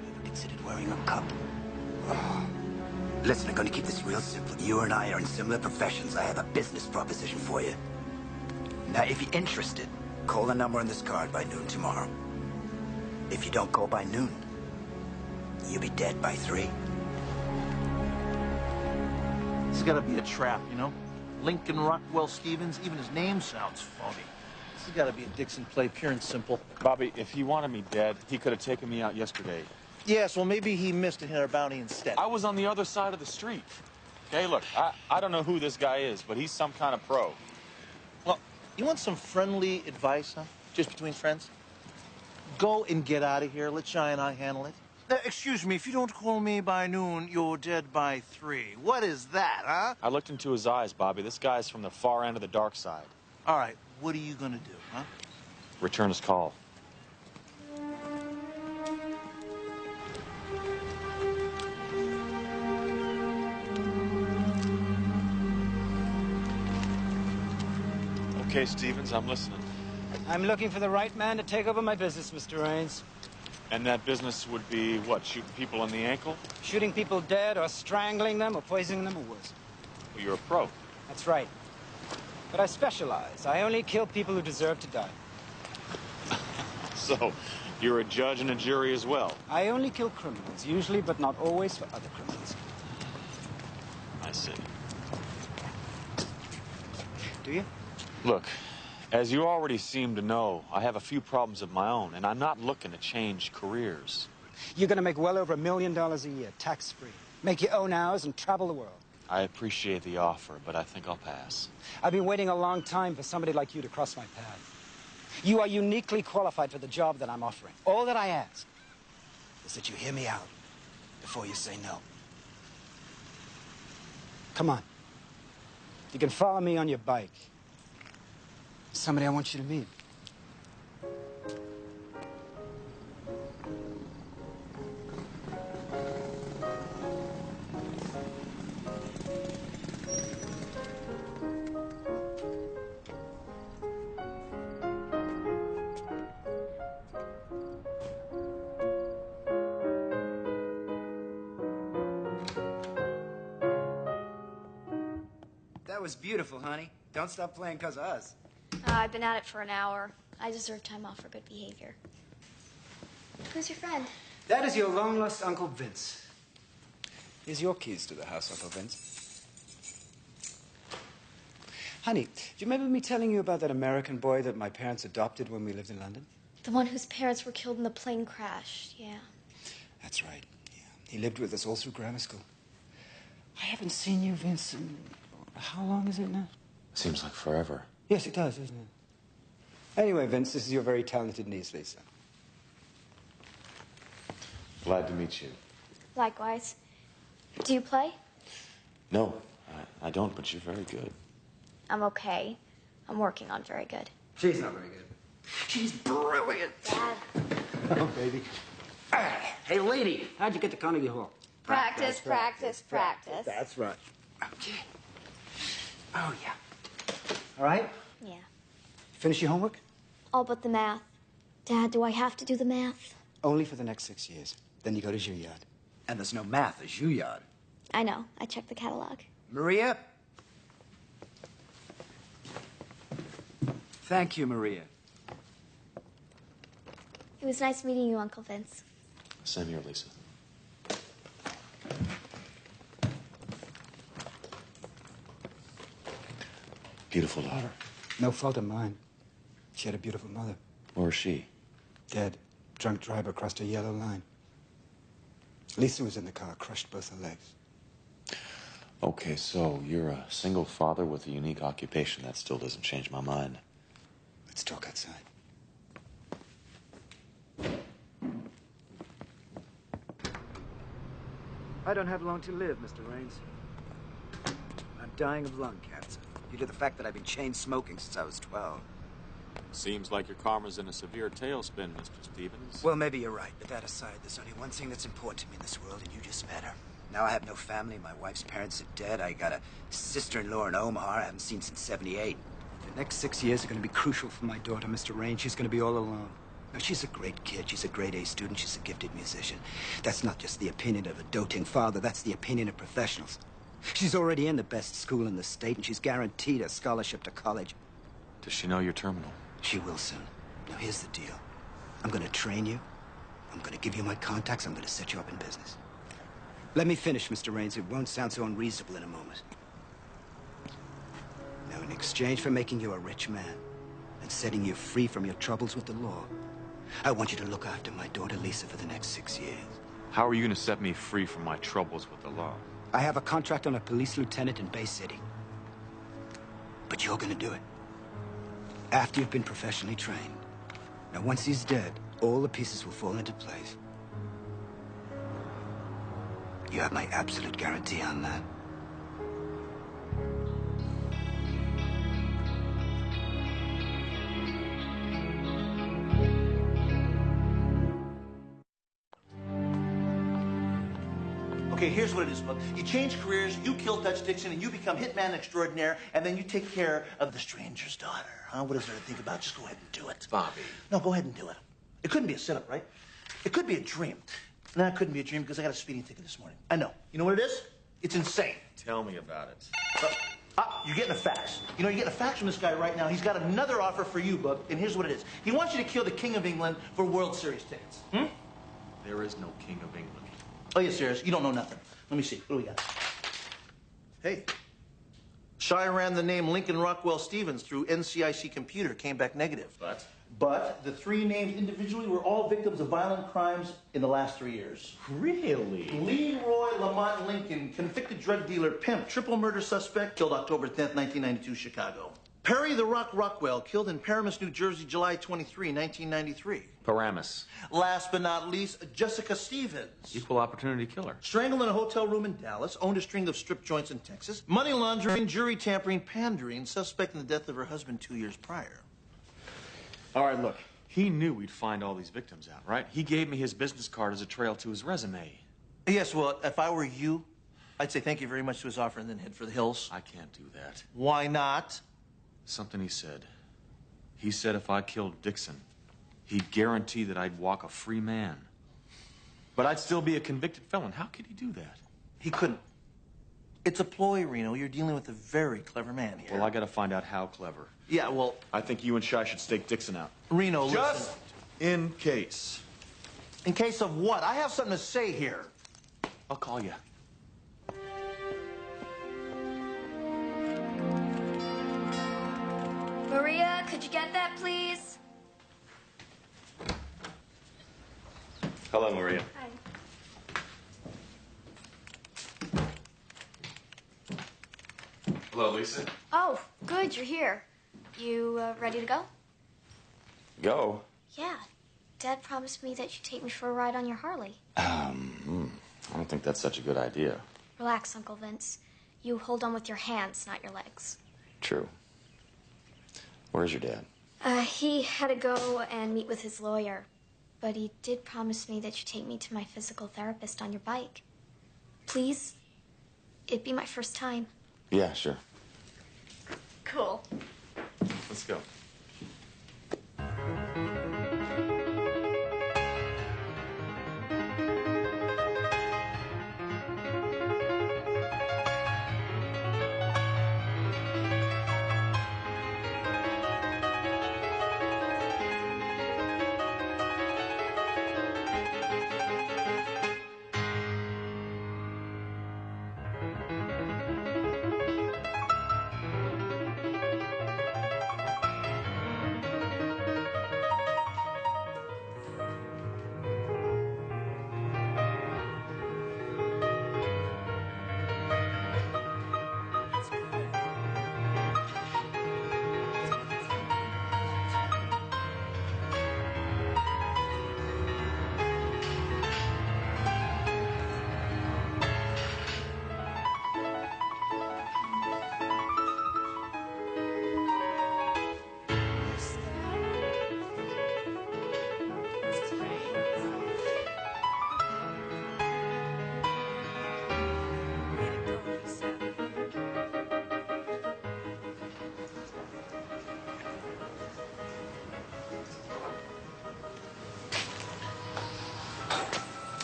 Ever considered wearing a cup? Listen, I'm going to keep this real simple. You and I are in similar professions. I have a business proposition for you. Now, if you're interested, call the number on this card by noon tomorrow. If you don't go by noon, you'll be dead by 3. This has got to be a trap, you know? Lincoln Rockwell Stevens, even his name sounds phony. This has got to be a Dixon play, pure and simple. Bobby, if he wanted me dead, he could have taken me out yesterday. Yes, well, maybe he missed and hit our bounty instead. I was on the other side of the street. Okay, look, I don't know who this guy is, but he's some kind of pro. Well, you want some friendly advice, huh? Just between friends? Go and get out of here. Let Shy and I handle it. Excuse me, if you don't call me by noon, you're dead by 3. What is that, huh? I looked into his eyes, Bobby. This guy's from the far end of the dark side. All right, what are you gonna do, huh? Return his call. Okay, Stevens, I'm listening. I'm looking for the right man to take over my business, Mr. Raines. And that business would be, what, shooting people in the ankle? Shooting people dead or strangling them or poisoning them or worse. Well, you're a pro. That's right. But I specialize. I only kill people who deserve to die. So, you're a judge and a jury as well? I only kill criminals, usually, but not always for other criminals. I see. do you? Look, as you already seem to know, I have a few problems of my own, and I'm not looking to change careers. You're going to make well over $1 million a year, tax-free. Make your own hours and travel the world. I appreciate the offer, but I think I'll pass. I've been waiting a long time for somebody like you to cross my path. You are uniquely qualified for the job that I'm offering. All that I ask is that you hear me out before you say no. Come on. You can follow me on your bike. Somebody I want you to meet. That was beautiful, honey. Don't stop playing because of us. I've been at it for an hour. I deserve time off for good behavior. Who's your friend? That is your long-lost Uncle Vince. Here's your keys to the house, Uncle Vince. Honey, do you remember me telling you about that American boy that my parents adopted when we lived in London? The one whose parents were killed in the plane crash, yeah. That's right, yeah. He lived with us all through grammar school. I haven't seen you, Vince, in... How long is it now? Seems like forever. Yes, it does, doesn't it? Anyway, Vince, this is your very talented niece, Lisa. Glad to meet you. Likewise. Do you play? No, I don't, but you're very good. I'm okay. I'm working on very good. She's not very good. She's brilliant. Dad. Oh, baby. Hey, lady, how'd you get to Carnegie Hall? Practice. That's right. Okay. Oh, yeah. All right? Yeah. Finish your homework? All but the math. Dad, do I have to do the math? Only for the next 6 years. Then you go to Juilliard. And there's no math at Juilliard. I know. I checked the catalog. Maria? Thank you, Maria. It was nice meeting you, Uncle Vince. Same here, Lisa. Beautiful daughter. No fault of mine. She had a beautiful mother. Where is she? Dead. Drunk driver crossed a yellow line. Lisa was in the car, crushed both her legs. Okay, so you're a single father with a unique occupation. That still doesn't change my mind. Let's talk outside. I don't have long to live, Mr. Raines. I'm dying of lung cancer due to the fact that I've been chain smoking since I was 12. Seems like your karma's in a severe tailspin, Mr. Stevens. Well, maybe you're right, but that aside, there's only one thing that's important to me in this world, and you just met her. Now I have no family. My wife's parents are dead. I got a sister-in-law in Omaha I haven't seen since '78. The next 6 years are going to be crucial for my daughter, Mr. Raines. She's going to be all alone. Now, she's a great kid. She's a grade A student. She's a gifted musician. That's not just the opinion of a doting father. That's the opinion of professionals. She's already in the best school in the state, and she's guaranteed a scholarship to college. Does she know you're terminal? She will soon. Now, here's the deal. I'm going to train you. I'm going to give you my contacts. I'm going to set you up in business. Let me finish, Mr. Raines. It won't sound so unreasonable in a moment. Now, in exchange for making you a rich man and setting you free from your troubles with the law, I want you to look after my daughter, Lisa, for the next 6 years. How are you going to set me free from my troubles with the law? I have a contract on a police lieutenant in Bay City. But you're going to do it. After you've been professionally trained. Now, once he's dead, all the pieces will fall into place. You have my absolute guarantee on that. Okay, here's what it is, Book. You change careers, you kill Dutch Dixon, and you become hitman extraordinaire, and then you take care of the stranger's daughter. Huh? What is there to think about? Just go ahead and do it. Bobby. No, go ahead and do it. It couldn't be a setup, right? It could be a dream. No, it couldn't be a dream because I got a speeding ticket this morning. I know. You know what it is? It's insane. Tell me about it. You're getting a fax. You know, you're getting a fax from this guy right now. He's got another offer for you, Bub, and here's what it is. He wants you to kill the King of England for World Series tickets. There is no King of England. Oh, you're serious? You don't know nothing. Let me see. What do we got? Hey. Shy ran the name Lincoln Rockwell Stevens through NCIC computer, came back negative. But the 3 named individually were all victims of violent crimes in the last 3 years. Really? Leroy Lamont Lincoln, convicted drug dealer, pimp, triple murder suspect, killed October 10th, 1992, Chicago. Perry the Rock Rockwell, killed in Paramus, New Jersey, July 23, 1993. Paramus. Last but not least, Jessica Stevens. Equal opportunity killer. Strangled in a hotel room in Dallas, owned a string of strip joints in Texas, money laundering, jury tampering, pandering, suspect in the death of her husband 2 years prior. All right, look. He knew we'd find all these victims out, right? He gave me his business card as a trail to his resume. Yes, well, if I were you, I'd say thank you very much to his offer and then head for the hills. I can't do that. Why not? Something he said. He said if I killed Dixon, he'd guarantee that I'd walk a free man. But I'd still be a convicted felon. How could he do that? He couldn't. It's a ploy, Reno. You're dealing with a very clever man here. Well, I gotta find out how clever. Yeah, well... I think you and Shy should stake Dixon out. Reno, Just listen. in case. In case of what? I have something to say here. I'll call you. Maria, could you get that, please? Hello, Maria. Hi. Hello, Lisa. Oh, good, you're here. You ready to go? Go? Yeah. Dad promised me that you'd take me for a ride on your Harley. I don't think that's such a good idea. Relax, Uncle Vince. You hold on with your hands, not your legs. True. Where's your dad? He had to go and meet with his lawyer. But he did promise me that you'd take me to my physical therapist on your bike. Please? It'd be my first time. Yeah, sure. Cool. Let's go.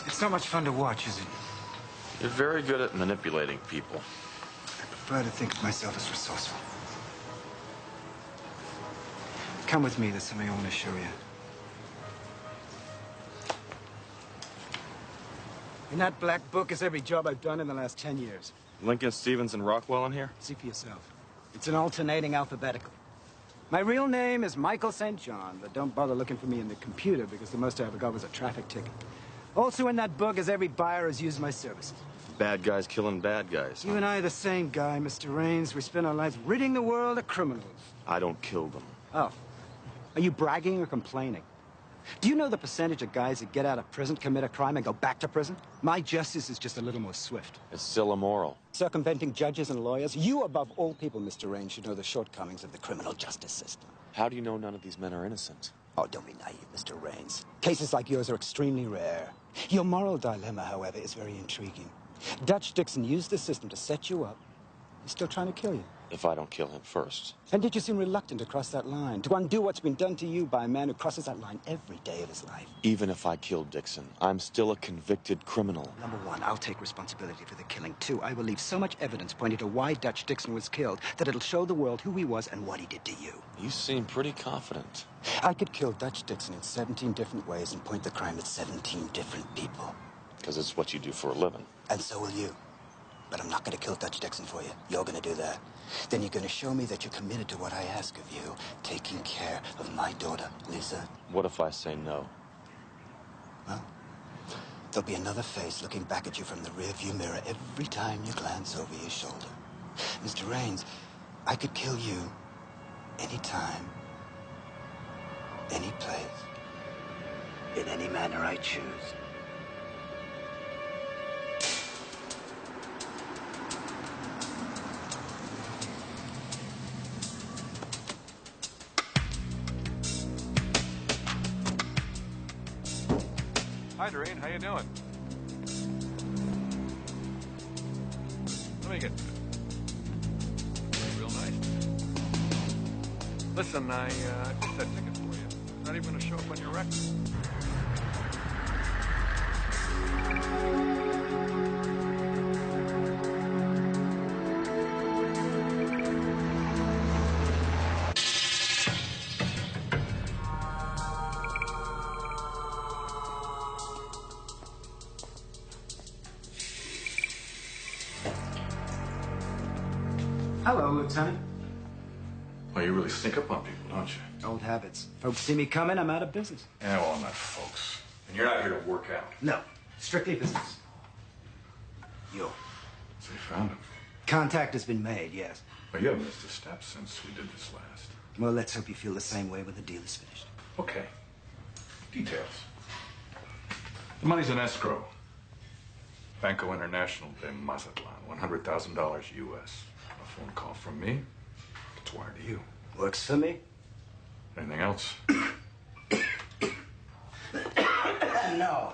It's not much fun to watch, is it? You're very good at manipulating people. I prefer to think of myself as resourceful. Come with me, there's something I want to show you. In that black book is every job I've done in the last 10 years. Lincoln, Stevens, and Rockwell in here? See for yourself. It's an alternating alphabetical. My real name is Michael St. John, but don't bother looking for me in the computer because the most I ever got was a traffic ticket. Also in that book is every buyer who's used my services. Bad guys killing bad guys. You and I are the same guy, Mr. Raines. We spend our lives ridding the world of criminals. I don't kill them. Oh. Are you bragging or complaining? Do you know the percentage of guys that get out of prison, commit a crime, and go back to prison? My justice is just a little more swift. It's still immoral. Circumventing judges and lawyers? You, above all people, Mr. Raines, should know the shortcomings of the criminal justice system. How do you know none of these men are innocent? Oh, don't be naive, Mr. Raines. Cases like yours are extremely rare. Your moral dilemma, however, is very intriguing. Dutch Dixon used the system to set you up. He's still trying to kill you. If I don't kill him first. And did you seem reluctant to cross that line, to undo what's been done to you by a man who crosses that line every day of his life? Even if I killed Dixon, I'm still a convicted criminal. Number one, I'll take responsibility for the killing. Two, I will leave so much evidence pointing to why Dutch Dixon was killed that it'll show the world who he was and what he did to you. You seem pretty confident. I could kill Dutch Dixon in 17 different ways and point the crime at 17 different people. Because it's what you do for a living. And so will you. But I'm not going to kill Dutch Dixon for you. You're going to do that. then you're going to show me that you're committed to what I ask of you, taking care of my daughter, Lisa. What if I say no? Well, there'll be another face looking back at you from the rearview mirror every time you glance over your shoulder. Mr. Raines, I could kill you anytime, any place, in any manner I choose. Hi, Doreen. How you doing? Let me get real nice. Listen, I took that ticket for you. It's not even going to show up on your record. Hello, Lieutenant. Well, you really sneak up on people, don't you? Old habits. Folks see me coming, I'm out of business. Yeah, well, not folks. And you're not here to work out. No, strictly business. You. So you found him. Contact has been made, yes. Well, you haven't missed a step since we did this last. Well, let's hope you feel the same way when the deal is finished. Okay. Details. The money's in escrow. Banco International de Mazatlan, $100,000 US. A phone call from me. It's wired to you. Works for me. Anything else? No.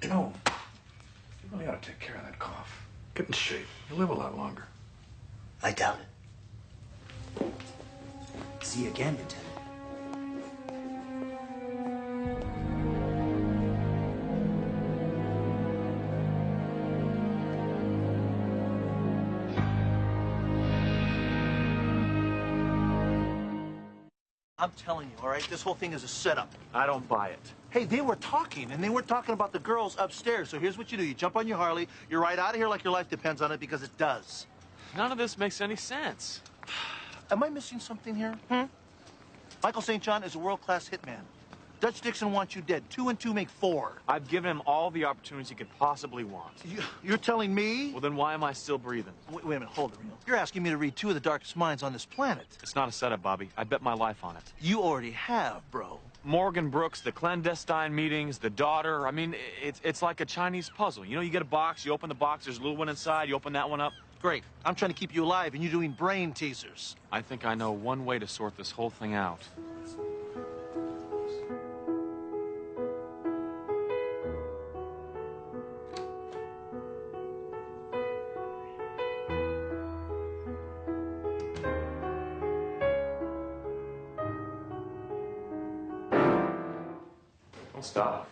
No. You really ought to take care of that cough. Get in shape. You'll live a lot longer. I doubt it. See you again, Lieutenant. I'm telling you, all right, this whole thing is a setup. I don't buy it. Hey, they were talking, and they were talking about the girls upstairs. So here's what you do. You jump on your Harley. You're right out of here like your life depends on it, because it does. None of this makes any sense. Am I missing something here? Michael St. John is a world-class hitman. Dutch Dixon wants you dead. 2 and 2 make 4. I've given him all the opportunities he could possibly want. You're telling me? Well, then why am I still breathing? Wait a minute, hold it, Reno. You're asking me to read 2 of the darkest minds on this planet. It's not a setup, Bobby. I bet my life on it. You already have, bro. Morgan Brooks, the clandestine meetings, the daughter. I mean, it's like a Chinese puzzle. You know, you get a box, you open the box, there's a little one inside, you open that one up. Great. I'm trying to keep you alive, and you're doing brain teasers. I think I know one way to sort this whole thing out. Don't stop.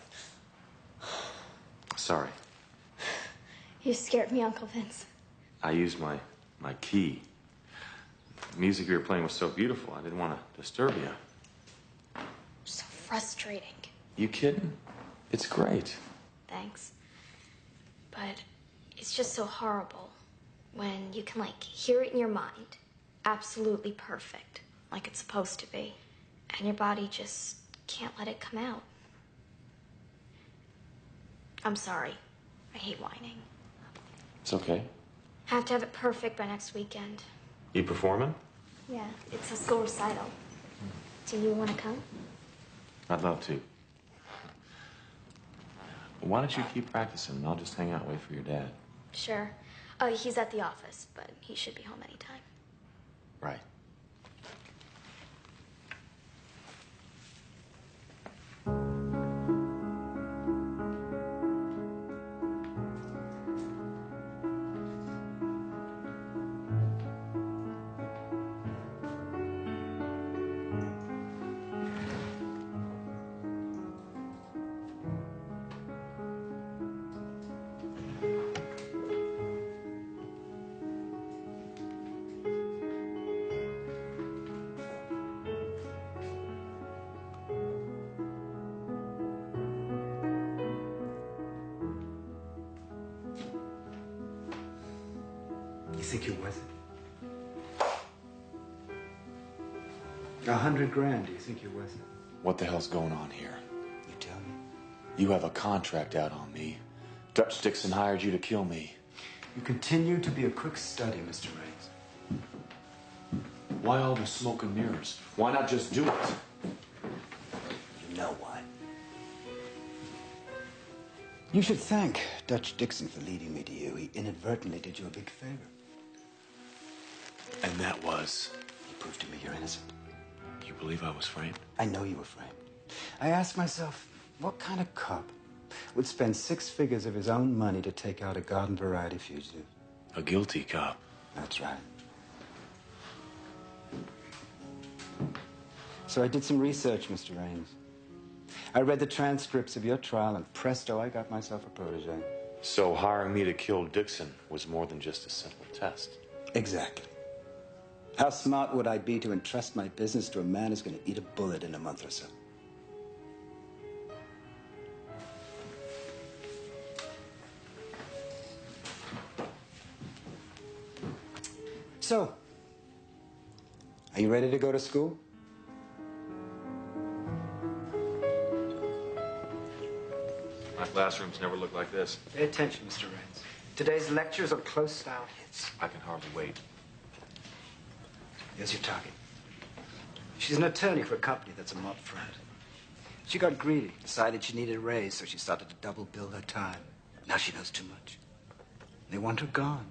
Sorry. You scared me, Uncle Vince. I used my key. The music you were playing was so beautiful, I didn't want to disturb you. So frustrating. You kidding? It's great. Thanks. But it's just so horrible when you can, like, hear it in your mind. Absolutely perfect, like it's supposed to be. And your body just can't let it come out. I'm sorry. I hate whining. It's okay. Have to have it perfect by next weekend. You performing? Yeah, it's a school recital. Do you want to come? I'd love to. Why don't you keep practicing and I'll just hang out and wait for your dad. Sure. He's at the office, but he should be home anytime. Right. You think you're worth it? $100 grand. Do you think you're worth it? What the hell's going on here? You tell me. You have a contract out on me. Dutch Dixon hired you to kill me. You continue to be a quick study, Mr. Raines. Why all the smoke and mirrors? Why not just do it? You know why. You should thank Dutch Dixon for leading me to you. He inadvertently did you a big favor. And that was? He proved to me you're innocent. You believe I was framed? I know you were framed. I asked myself, what kind of cop would spend 6 figures of his own money to take out a garden variety fugitive? A guilty cop. That's right. So I did some research, Mr. Raines. I read the transcripts of your trial, and presto, I got myself a protege. So hiring me to kill Dixon was more than just a simple test. Exactly. How smart would I be to entrust my business to a man who's going to eat a bullet in a month or so? So, are you ready to go to school? My classrooms never look like this. Pay attention, Mr. Raines. Today's lectures are close-style hits. I can hardly wait. Here's your target. She's an attorney for a company that's a mob front. She got greedy, decided she needed a raise, so she started to double bill her time. Now she knows too much. They want her gone.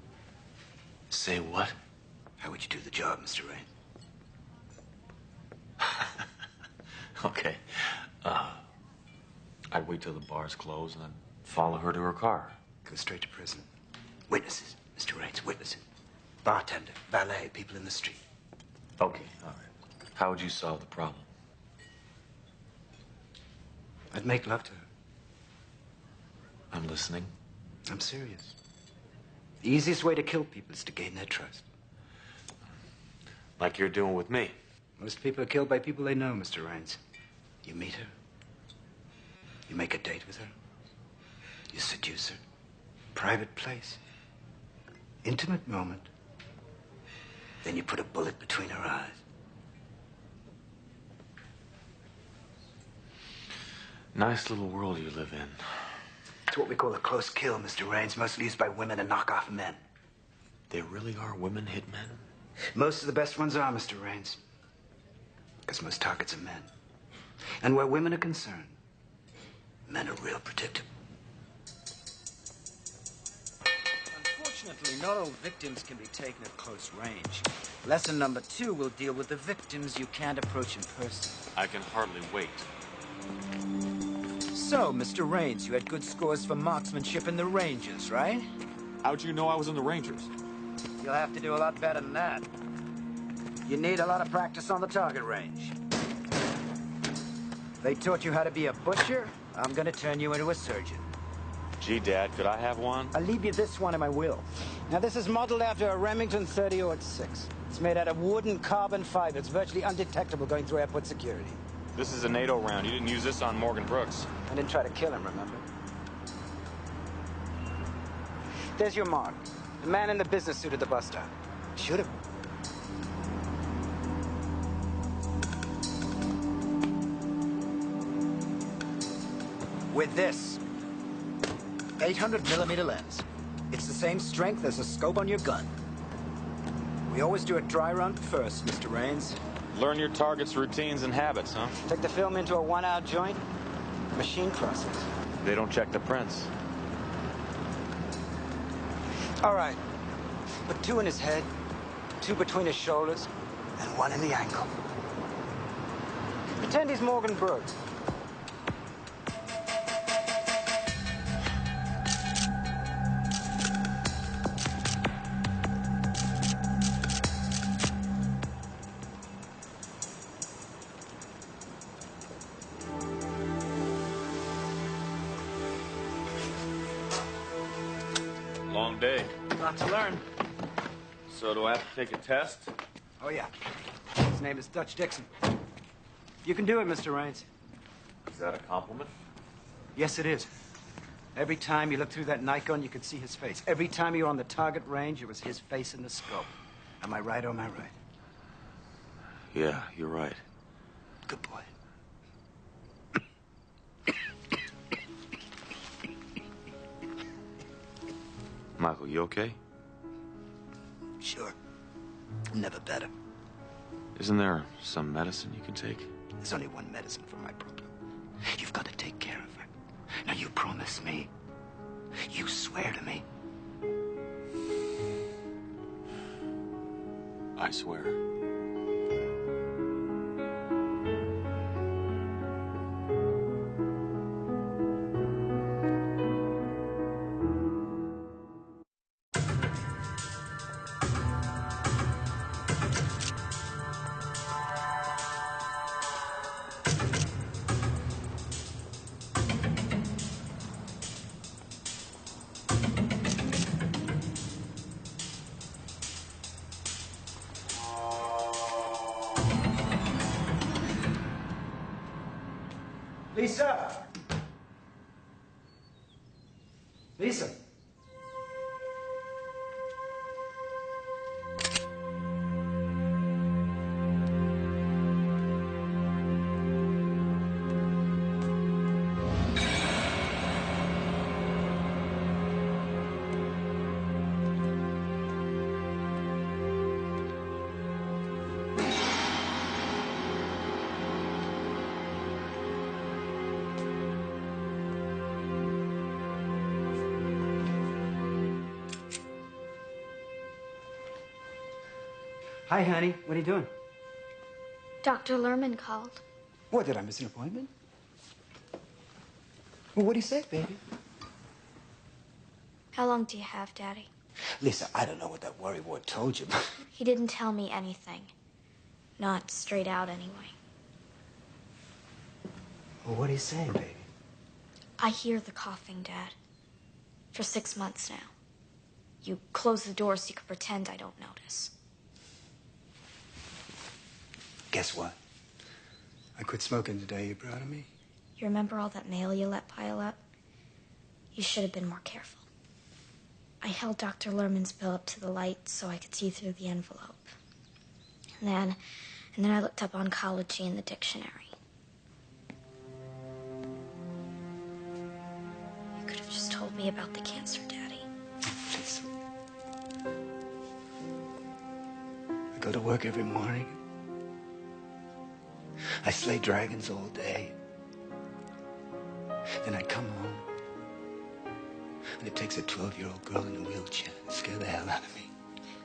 Say what? How would you do the job, Mr. Raines? Okay. I'd wait till the bar's closed and I'd follow her to her car. Go straight to prison. Witnesses, Mr. Raines, witnesses. Bartender, valet, people in the street. Okay, all right. How would you solve the problem? I'd make love to her. I'm listening. I'm serious. The easiest way to kill people is to gain their trust. Like you're doing with me. Most people are killed by people they know, Mr. Raines. You meet her. You make a date with her. You seduce her. Private place. Intimate moment. Then you put a bullet between her eyes. Nice little world you live in. It's what we call a close kill, Mr. Raines, mostly used by women to knock off men. There really are women hitmen? Most of the best ones are, Mr. Raines. Because most targets are men. And where women are concerned, men are real predictable. Unfortunately, not all victims can be taken at close range. Lesson number 2 will deal with the victims you can't approach in person. I can hardly wait. So, Mr. Raines, you had good scores for marksmanship in the Rangers, right? How'd you know I was in the Rangers? You'll have to do a lot better than that. You need a lot of practice on the target range. They taught you how to be a butcher. I'm gonna turn you into a surgeon. Gee, Dad, could I have one? I'll leave you this one in my will. Now, this is modeled after a Remington 30-06. It's made out of wood and carbon fiber. It's virtually undetectable going through airport security. This is a NATO round. You didn't use this on Morgan Brooks. I didn't try to kill him, remember? There's your mark. The man in the business suit at the bus stop. Shoot him. With this 800mm lens. It's the same strength as the scope on your gun. We always do a dry run first, Mr. Raines. Learn your target's routines and habits, huh? Take the film into a 1-hour joint. Machine process. They don't check the prints. All right. Put 2 in his head, 2 between his shoulders, and 1 in the ankle. Pretend he's Morgan Brooks. Long day. Lot to learn. So do I have to take a test? Oh, yeah. His name is Dutch Dixon. You can do it, Mr. Raines. Is that a compliment? Yes, it is. Every time you look through that night gun, you could see his face. Every time you were on the target range, it was his face in the scope. Am I right or am I right? Yeah, you're right. Good boy. Michael, you okay? Sure. Never better. Isn't there some medicine you can take? There's only one medicine for my problem. You've got to take care of her. Now, you promise me. You swear to me. I swear. Lisa! Lisa! Hi, honey. What are you doing? Dr. Lerman called. What, did I miss an appointment? Well, what do you say, baby? How long do you have, Daddy? Lisa, I don't know what that worrywart told you, but... He didn't tell me anything. Not straight out, anyway. Well, what are you saying, baby? I hear the coughing, Dad. For 6 months now. You close the door so you can pretend I don't notice. Guess what? I quit smoking today. You proud of me? You remember all that mail you let pile up? You should have been more careful. I held Dr. Lerman's bill up to the light so I could see through the envelope. And then I looked up oncology in the dictionary. You could have just told me about the cancer, Daddy. Lisa. I go to work every morning. I slay dragons all day. Then I come home. And it takes a 12-year-old girl in a wheelchair to scare the hell out of me.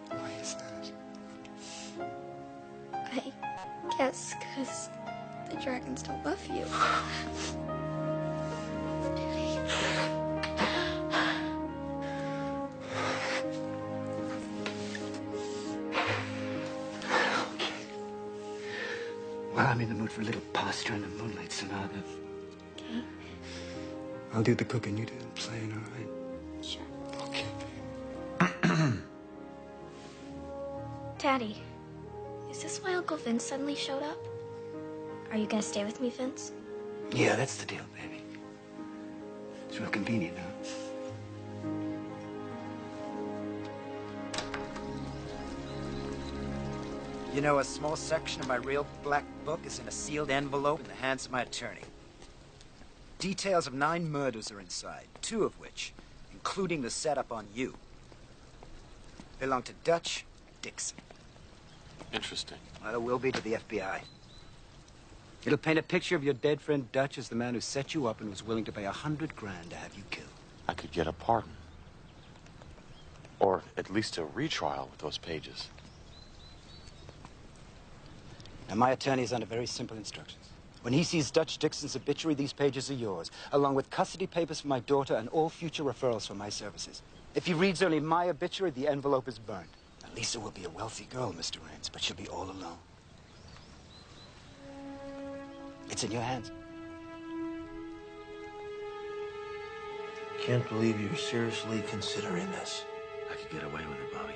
Why is that? I guess because the dragons don't love you. Well, I'm in the mood for a little pasta and a moonlight sonata. Okay. I'll do the cooking, you do the playing, all right? Sure. Okay. Daddy, is this why Uncle Vince suddenly showed up? Are you gonna stay with me, Vince? Yeah, that's the deal, baby. It's real convenient now. You know, a small section of my real black book is in a sealed envelope in the hands of my attorney. Details of 9 murders are inside, 2 of which, including the setup on you, belong to Dutch Dixon. Interesting. Well, it will be to the FBI. It'll paint a picture of your dead friend Dutch as the man who set you up and was willing to pay $100 grand to have you killed. I could get a pardon. Or at least a retrial with those pages. Now, my attorney is under very simple instructions. When he sees Dutch Dixon's obituary, these pages are yours, along with custody papers for my daughter and all future referrals for my services. If he reads only my obituary, the envelope is burned. Now, Lisa will be a wealthy girl, Mr. Raines, but she'll be all alone. It's in your hands. Can't believe you're seriously considering this. I could get away with it, Bobby.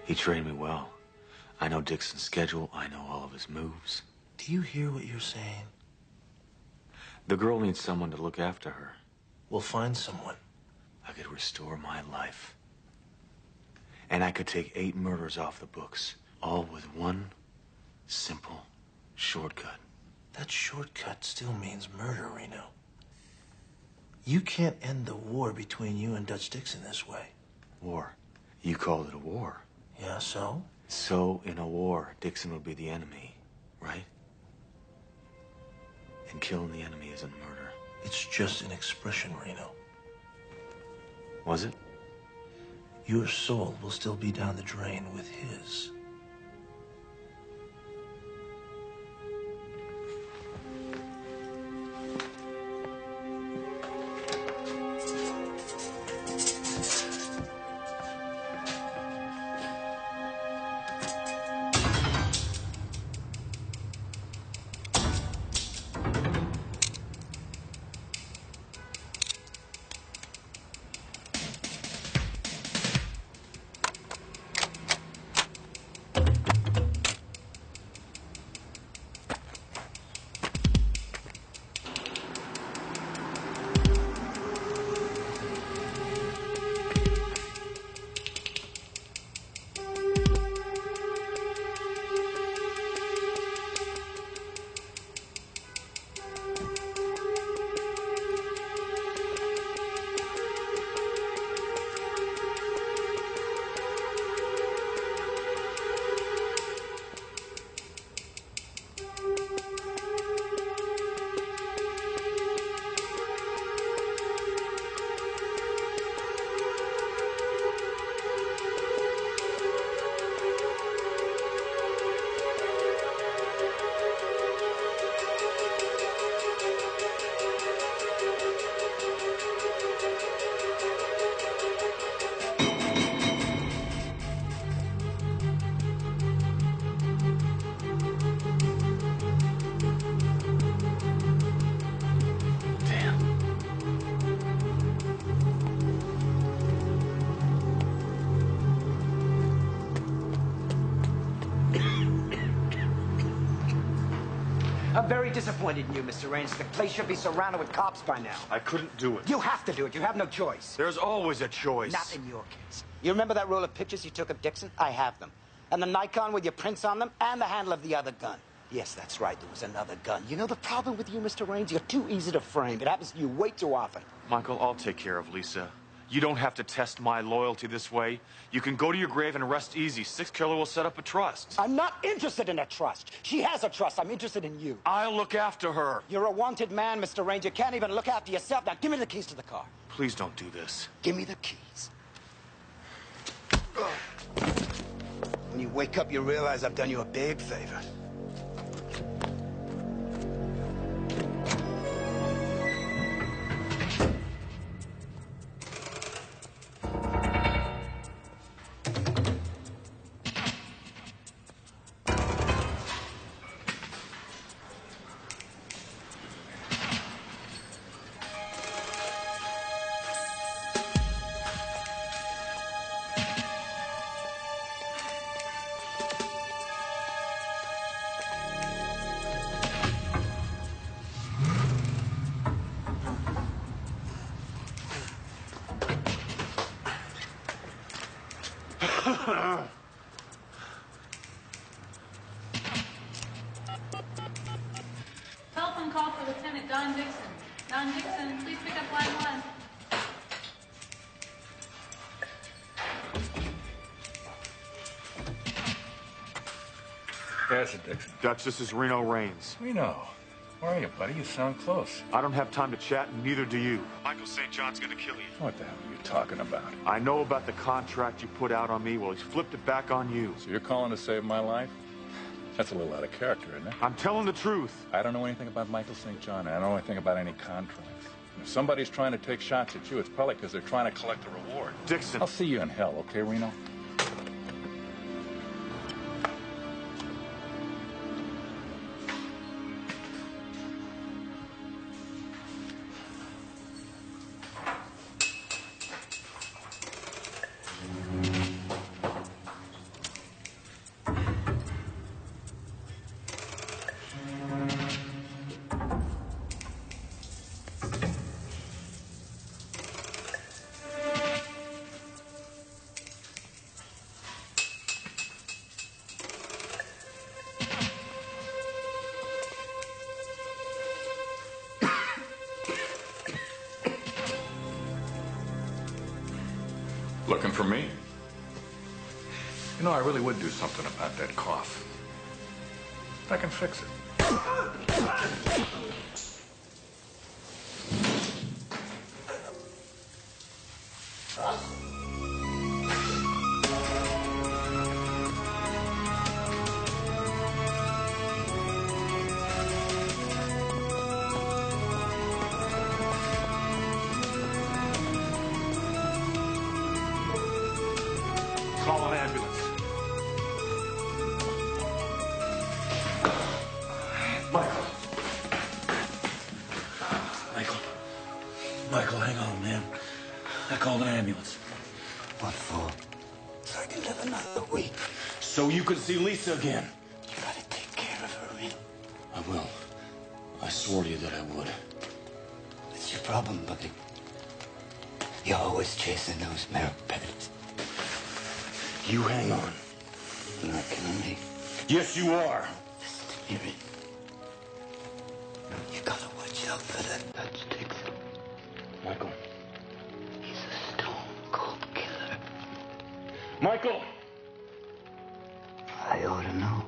He trained me well. I know Dixon's schedule. I know all of his moves. Do you hear what you're saying? The girl needs someone to look after her. We'll find someone. I could restore my life. And I could take 8 murders off the books, all with one simple Shortcut. That shortcut still means murder, Reno. You can't end the war between you and Dutch Dixon this way. War? You called it a war. Yeah, so? So, in a war, Dixon would be the enemy, right? And killing the enemy isn't murder. It's just an expression, Reno. Was it? Your soul will still be down the drain with his. I'm very disappointed in you, Mr. Raines. The place should be surrounded with cops by now. I couldn't do it. You have to do it. You have no choice. There's always a choice. Not in your case. You remember that roll of pictures you took of Dixon? I have them. And the Nikon with your prints on them, and the handle of the other gun. Yes, that's right. There was another gun. You know the problem with you, Mr. Raines? You're too easy to frame. It happens to you way too often. Michael, I'll take care of Lisa. You don't have to test my loyalty this way. You can go to your grave and rest easy. Six Killer will set up a trust. I'm not interested in a trust. She has a trust. I'm interested in you. I'll look after her. You're a wanted man, Mr. Raines. You can't even look after yourself. Now, give me the keys to the car. Please don't do this. Give me the keys. When you wake up, you realize I've done you a big favor. Telephone call for Lieutenant Don Dixon. Don Dixon, please pick up line 1. Yes, Dixon. Dutch, this is Reno Raines. Reno, where are you, buddy? You sound close. I don't have time to chat, and neither do you. Michael St. John's gonna kill you. What the hell are you talking about? I know about the contract you put out on me. Well, he's flipped it back on you. So you're calling to save my life? That's a little out of character, isn't it? I'm telling the truth. I don't know anything about Michael St. John. I don't know anything about any contracts. If somebody's trying to take shots at you, it's probably because they're trying to collect a reward. Dixon. I'll see you in hell, okay, Reno? Looking for me? You know, I really would do something about that cough. I can fix it. Call an ambulance. Michael, hang on, man. I called an ambulance. What for? So I can live another week. So you can see Lisa again. You gotta take care of her, man. I will. I swore to you that I would. It's your problem, buddy. You're always chasing those merit pedals. You hang on. You're not killing me. Yes, you are. Listen to me, Rin. You gotta watch out for that Dutch Dixon. Michael. He's a stone-cold killer. Michael! I ought to know.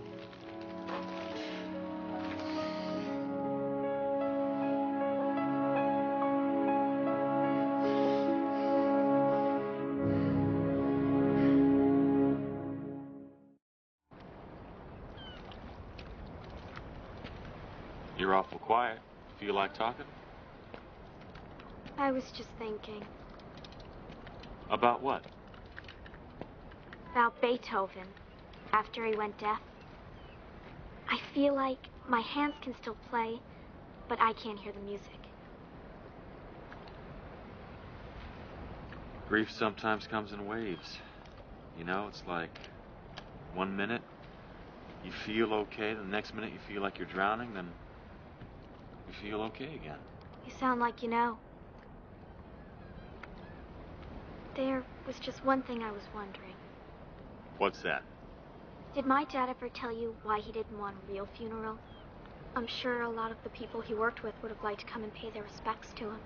You're awful quiet. Feel like talking? I was just thinking About what? about Beethoven after he went deaf. I feel like my hands can still play, but I can't hear the music. Grief sometimes comes in waves. You know, it's like 1 minute you feel okay, the next minute you feel like you're drowning, then you feel okay again. You sound like you know. There was just one thing I was wondering. What's that? Did my dad ever tell you why he didn't want a real funeral? I'm sure a lot of the people he worked with would have liked to come and pay their respects to him.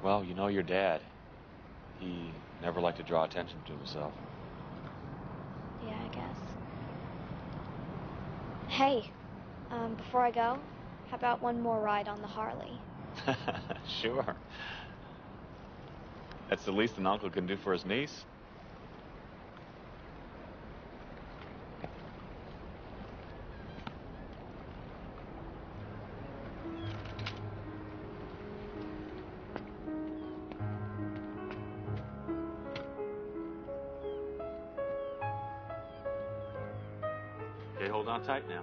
Well, you know your dad. He never liked to draw attention to himself. Yeah, I guess. Hey, before I go, how about one more ride on the Harley? Sure. That's the least an uncle can do for his niece. Okay, hold on tight now.